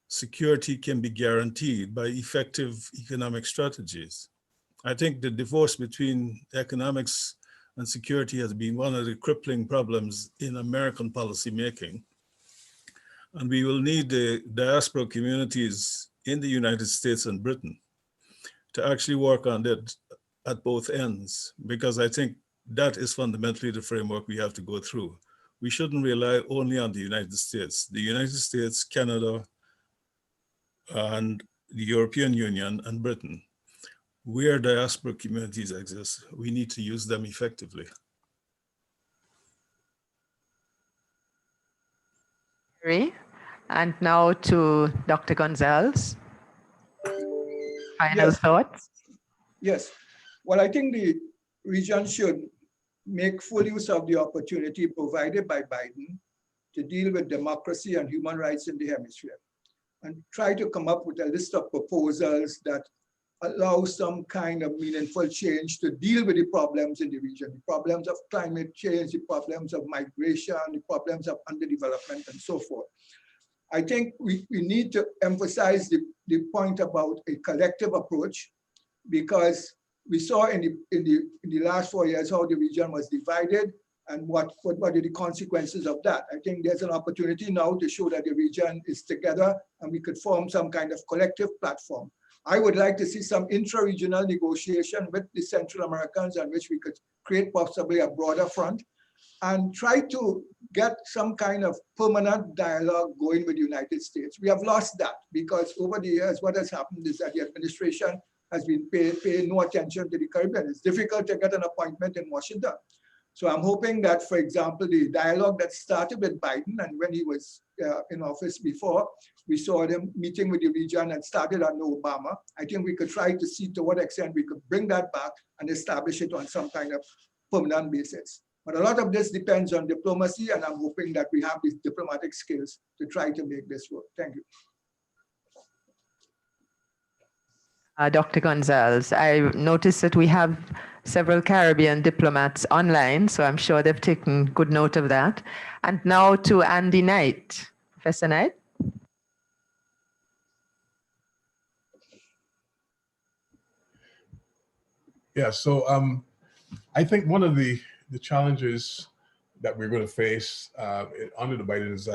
[SPEAKER 4] security can be guaranteed by effective economic strategies. I think the divorce between economics and security has been one of the crippling problems in American policymaking. And we will need the diaspora communities in the United States and Britain to actually work on that at both ends, because I think that is fundamentally the framework we have to go through. We shouldn't rely only on the United States. The United States, Canada, and the European Union and Britain, where diaspora communities exist, we need to use them effectively.
[SPEAKER 1] And now to Dr. Gonzalez. Final thoughts?
[SPEAKER 5] Yes. Well, I think the region should make full use of the opportunity provided by Biden to deal with democracy and human rights in the hemisphere, and try to come up with a list of proposals that allow some kind of meaningful change to deal with the problems in the region, the problems of climate change, the problems of migration, the problems of underdevelopment, and so forth. I think we need to emphasize the point about a collective approach, because we saw in the last 4 years how the region was divided and what are the consequences of that. I think there's an opportunity now to show that the region is together and we could form some kind of collective platform. I would like to see some intra-regional negotiation with the Central Americans, on which we could create possibly a broader front and try to get some kind of permanent dialogue going with the United States. We have lost that because over the years, what has happened is that the administration has been paying no attention to the Caribbean. It's difficult to get an appointment in Washington. So I'm hoping that, for example, the dialogue that started with Biden, and when he was in office before, we saw them meeting with the region and started under Obama. I think we could try to see to what extent we could bring that back and establish it on some kind of permanent basis. But a lot of this depends on diplomacy, and I'm hoping that we have these diplomatic skills to try to make this work. Thank you.
[SPEAKER 1] Dr. Gonzalez, I noticed that we have several Caribbean diplomats online, so I'm sure they've taken good note of that. And now to Andy Knight. Professor Knight.
[SPEAKER 6] Yeah, so I think one of the challenges that we're going to face under the Biden's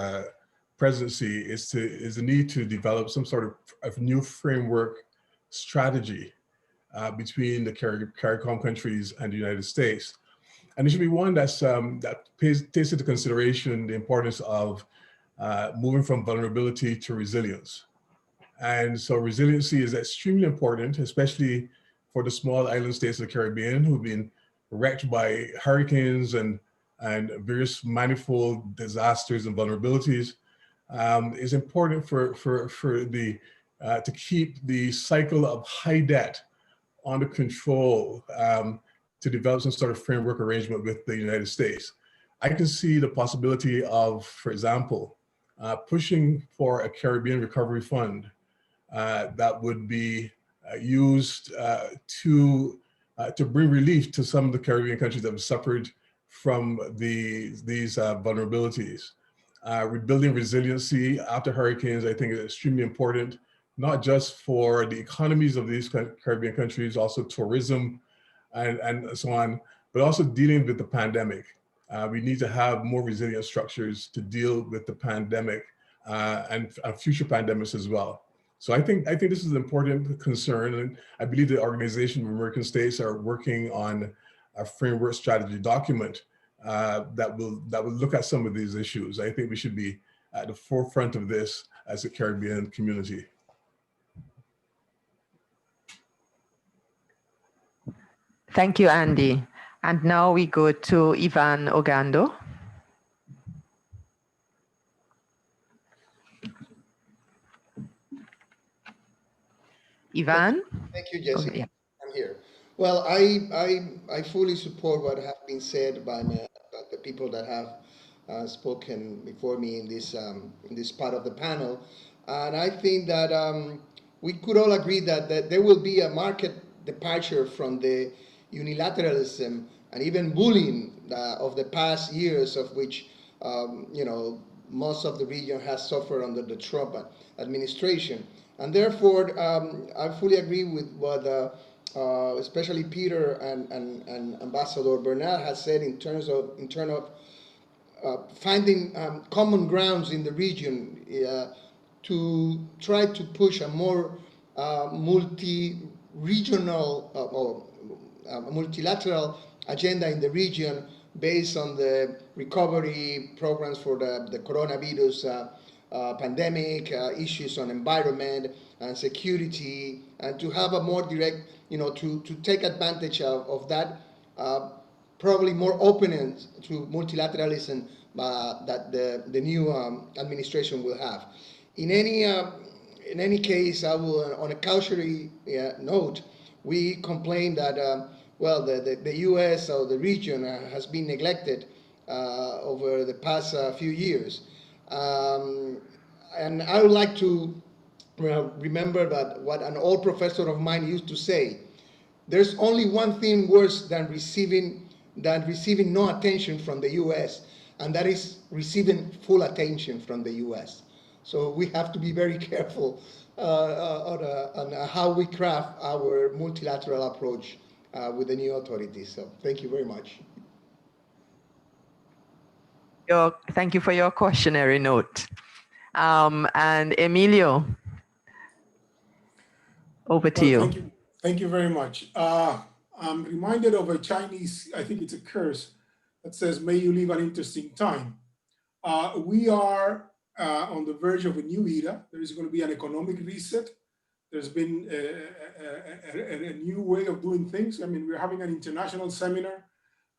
[SPEAKER 6] presidency is the need to develop some sort of new framework strategy between the CARICOM countries and the United States. And it should be one that's, that takes into consideration the importance of moving from vulnerability to resilience. And so resiliency is extremely important, especially for the small island states of the Caribbean who've been wrecked by hurricanes and various manifold disasters and vulnerabilities. It's important to keep the cycle of high debt under control, to develop some sort of framework arrangement with the United States. I can see the possibility of, for example, pushing for a Caribbean Recovery Fund that would be used to bring relief to some of the Caribbean countries that have suffered from these vulnerabilities. Rebuilding resiliency after hurricanes, I think, is extremely important, not just for the economies of these Caribbean countries, also tourism and so on, but also dealing with the pandemic. We need to have more resilient structures to deal with the pandemic and future pandemics as well. So I think this is an important concern, and I believe the Organization of American States are working on a framework strategy document that will look at some of these issues. I think we should be at the forefront of this as a Caribbean community.
[SPEAKER 1] Thank you, Andy. And now we go to Ivan Orgando. Ivan?
[SPEAKER 7] Thank you, Jessica.
[SPEAKER 1] Okay, yeah.
[SPEAKER 7] I'm here. Well, I fully support what has been said by the people that have spoken before me in this part of the panel, and I think that we could all agree that there will be a marked departure from the unilateralism and even bullying of the past years, of which most of the region has suffered under the Trump administration. And therefore, I fully agree with what especially Peter and Ambassador Bernard has said in terms of finding common grounds in the region to try to push a more multi-regional multilateral agenda in the region based on the recovery programs for the coronavirus pandemic, issues on environment and security, and to have a more direct, to take advantage of that, probably more openness to multilateralism that the new administration will have. In any case, I will, on a cautionary note, we complain that well, the U.S. or the region has been neglected over the past few years. And I would like to remember that what an old professor of mine used to say: there's only one thing worse than receiving no attention from the U.S., and that is receiving full attention from the U.S. So we have to be very careful on how we craft our multilateral approach with the new authorities. So thank you very much.
[SPEAKER 1] Thank you for your cautionary note. And Emilio, over to you.
[SPEAKER 8] Thank you very much. I'm reminded of a Chinese, I think it's a curse, that says, may you live an interesting time. We are on the verge of a new era. There is going to be an economic reset. There's been a new way of doing things. I mean, we're having an international seminar,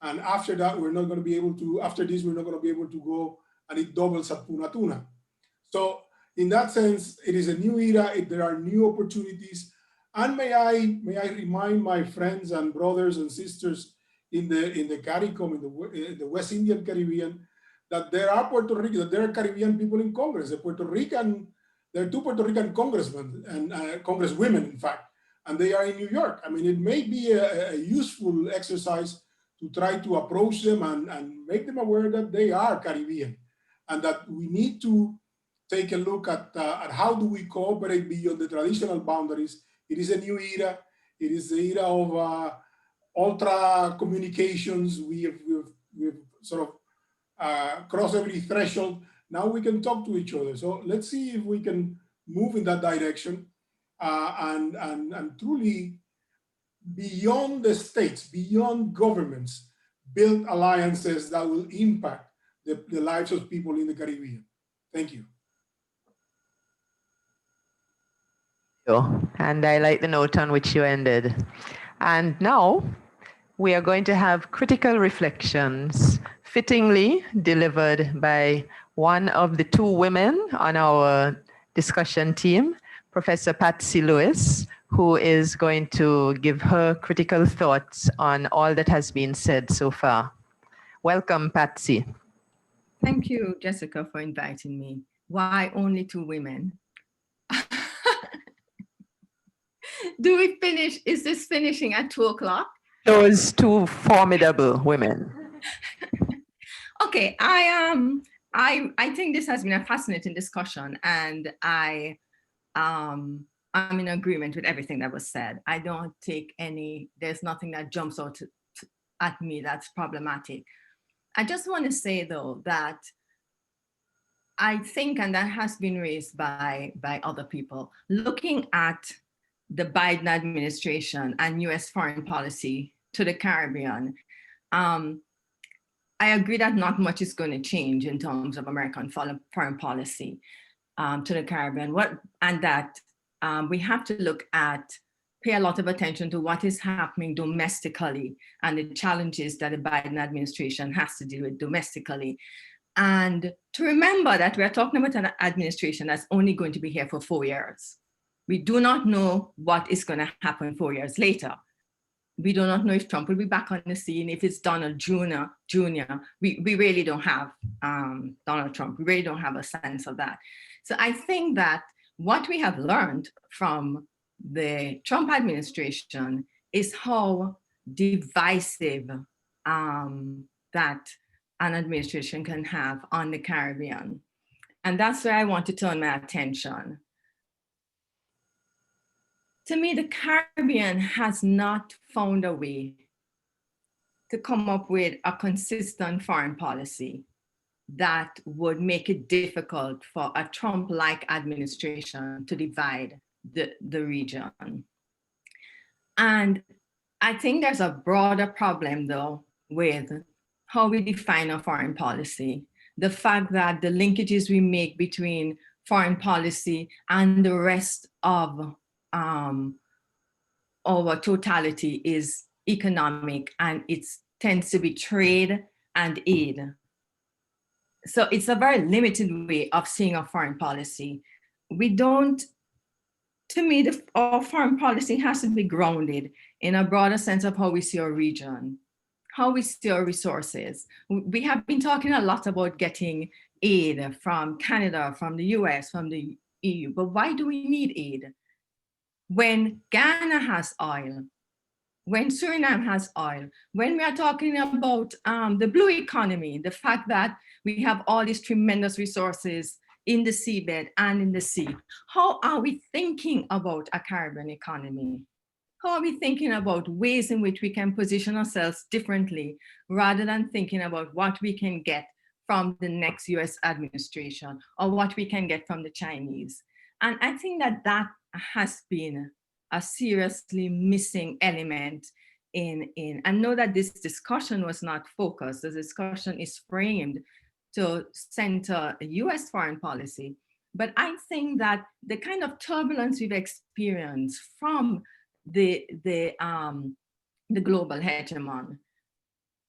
[SPEAKER 8] and after that, we're not going to be able to, after this, we're not going to be able to go and eat doubles at Puna Tuna. So in that sense, it is a new era. There are new opportunities. And may I remind my friends and brothers and sisters in the CARICOM, in the West Indian Caribbean, that there are there are Caribbean people in Congress. There are two Puerto Rican congressmen and congresswomen, in fact, and they are in New York. I mean, it may be a useful exercise to try to approach them and make them aware that they are Caribbean, and that we need to take a look at how do we cooperate beyond the traditional boundaries. It is a new era. It is the era of ultra communications. We've sort of crossed every threshold. Now we can talk to each other. So let's see if we can move in that direction and truly, beyond the states, beyond governments, build alliances that will impact the lives of people in the Caribbean. Thank you.
[SPEAKER 1] And I like the note on which you ended. And now we are going to have critical reflections, fittingly delivered by one of the two women on our discussion team, Professor Patsy Lewis, who is going to give her critical thoughts on all that has been said so far. Welcome, Patsy.
[SPEAKER 9] Thank you, Jessica, for inviting me. Why only two women? Do we finish? Is this finishing at 2 o'clock?
[SPEAKER 1] Those two formidable women.
[SPEAKER 9] Okay, I think this has been a fascinating discussion, and I'm in agreement with everything that was said. I don't take there's nothing that jumps out at me that's problematic. I just want to say, though, that I think, and that has been raised by other people, looking at the Biden administration and US foreign policy to the Caribbean, I agree that not much is going to change in terms of American foreign policy to the Caribbean. We have to pay a lot of attention to what is happening domestically and the challenges that the Biden administration has to deal with domestically. And to remember that we're talking about an administration that's only going to be here for 4 years. We do not know what is going to happen 4 years later. We do not know if Trump will be back on the scene, if it's Donald Jr. We really don't have Donald Trump. We really don't have a sense of that. So I think that what we have learned from the Trump administration is how divisive that an administration can have on the Caribbean. And that's where I want to turn my attention. To me, the Caribbean has not found a way to come up with a consistent foreign policy that would make it difficult for a Trump-like administration to divide the region. And I think there's a broader problem, though, with how we define our foreign policy. The fact that the linkages we make between foreign policy and the rest of our totality is economic, and it tends to be trade and aid. So it's a very limited way of seeing our foreign policy. We don't, to me, our foreign policy has to be grounded in a broader sense of how we see our region, how we see our resources. We have been talking a lot about getting aid from Canada, from the US, from the EU, but why do we need aid? When Ghana has oil, when Suriname has oil, when we are talking about the blue economy, the fact that we have all these tremendous resources in the seabed and in the sea, how are we thinking about a Caribbean economy? How are we thinking about ways in which we can position ourselves differently rather than thinking about what we can get from the next US administration or what we can get from the Chinese? And I think that that has been a seriously missing element in I know that this discussion was not focused. The discussion is framed to center US foreign policy. But I think that the kind of turbulence we've experienced from the global hegemon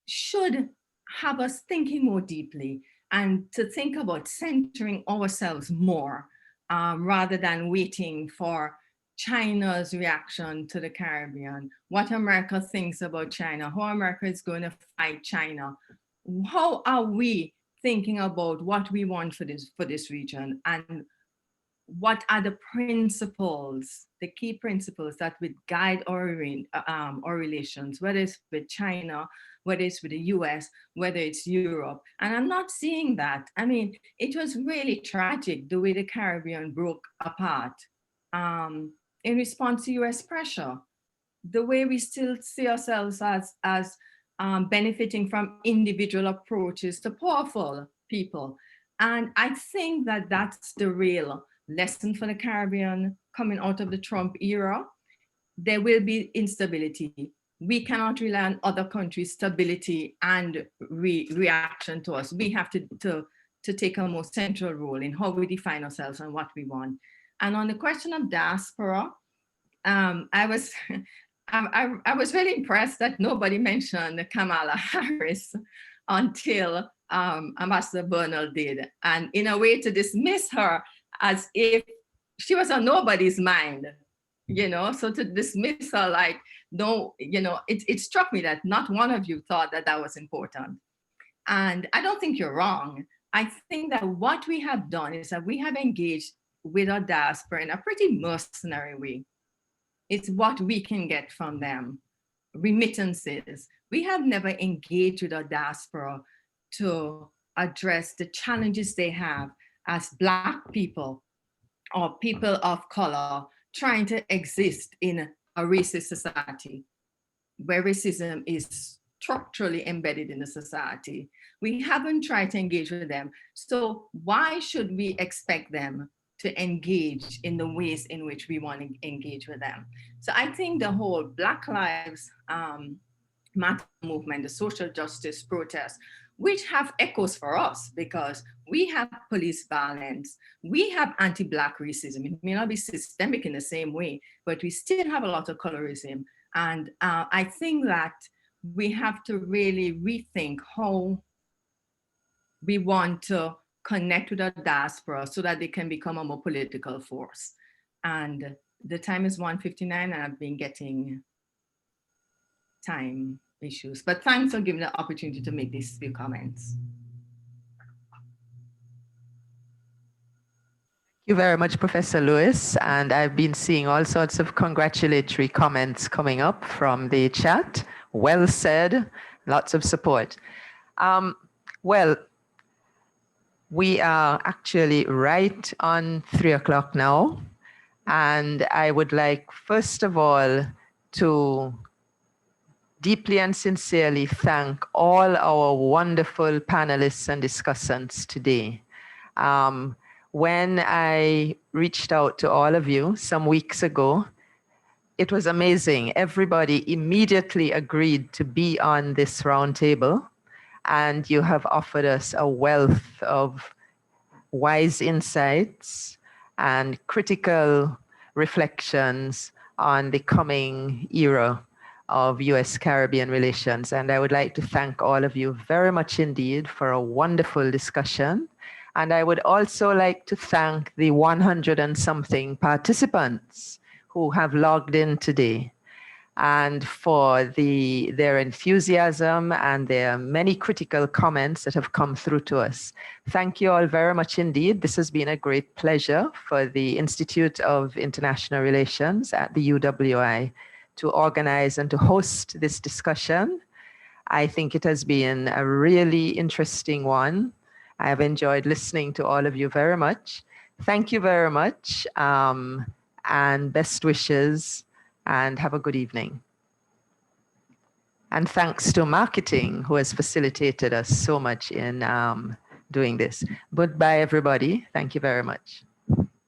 [SPEAKER 9] should have us thinking more deeply and to think about centering ourselves more rather than waiting for China's reaction to the Caribbean, what America thinks about China, how America is going to fight China. How are we thinking about what we want for this region, and what are the principles, the key principles that would guide our relations, whether it's with China, whether it's with the US, whether it's Europe. And I'm not seeing that. I mean, it was really tragic the way the Caribbean broke apart in response to US pressure, the way we still see ourselves as benefiting from individual approaches to powerful people. And I think that that's the real lesson for the Caribbean coming out of the Trump era. There will be instability. We cannot rely on other countries' stability and reaction to us. We have to take a more central role in how we define ourselves and what we want. And on the question of diaspora, I was really impressed that nobody mentioned Kamala Harris until Ambassador Bernal did, and in a way to dismiss her as if she was on nobody's mind, you know. So to dismiss her like, no, you know, it struck me that not one of you thought that that was important. And I don't think you're wrong. I think that what we have done is that we have engaged with our diaspora in a pretty mercenary way. It's what we can get from them, remittances. We have never engaged with our diaspora to address the challenges they have as Black people or people of color trying to exist in a racist society where racism is structurally embedded in the society. We haven't tried to engage with them. So why should we expect them to engage in the ways in which we want to engage with them? So I think the whole Black Lives Matter movement, the social justice protests, which have echoes for us because we have police violence, we have anti-Black racism. It may not be systemic in the same way, but we still have a lot of colorism. And I think that we have to really rethink how we want to connect with our diaspora so that they can become a more political force. And the time is 1:59 and I've been getting time issues, but thanks for giving the opportunity to make these few comments.
[SPEAKER 1] Thank you very much, Professor Lewis. And I've been seeing all sorts of congratulatory comments coming up from the chat. Well said, lots of support. Well, we are actually right on 3 o'clock now. And I would like, first of all, to deeply and sincerely thank all our wonderful panelists and discussants today. When I reached out to all of you some weeks ago it was amazing. Everybody immediately agreed to be on this roundtable, and you have offered us a wealth of wise insights and critical reflections on the coming era of US-Caribbean relations. And I would like to thank all of you very much indeed for a wonderful discussion. And I would also like to thank the 100 and something participants who have logged in today, and for their enthusiasm and their many critical comments that have come through to us. Thank you all very much indeed. This has been a great pleasure for the Institute of International Relations at the U.W.I. to organize and to host this discussion. I think it has been a really interesting one. I have enjoyed listening to all of you very much. Thank you very much, and best wishes, and have a good evening. And thanks to marketing, who has facilitated us so much in doing this. Goodbye, everybody. Thank you very much.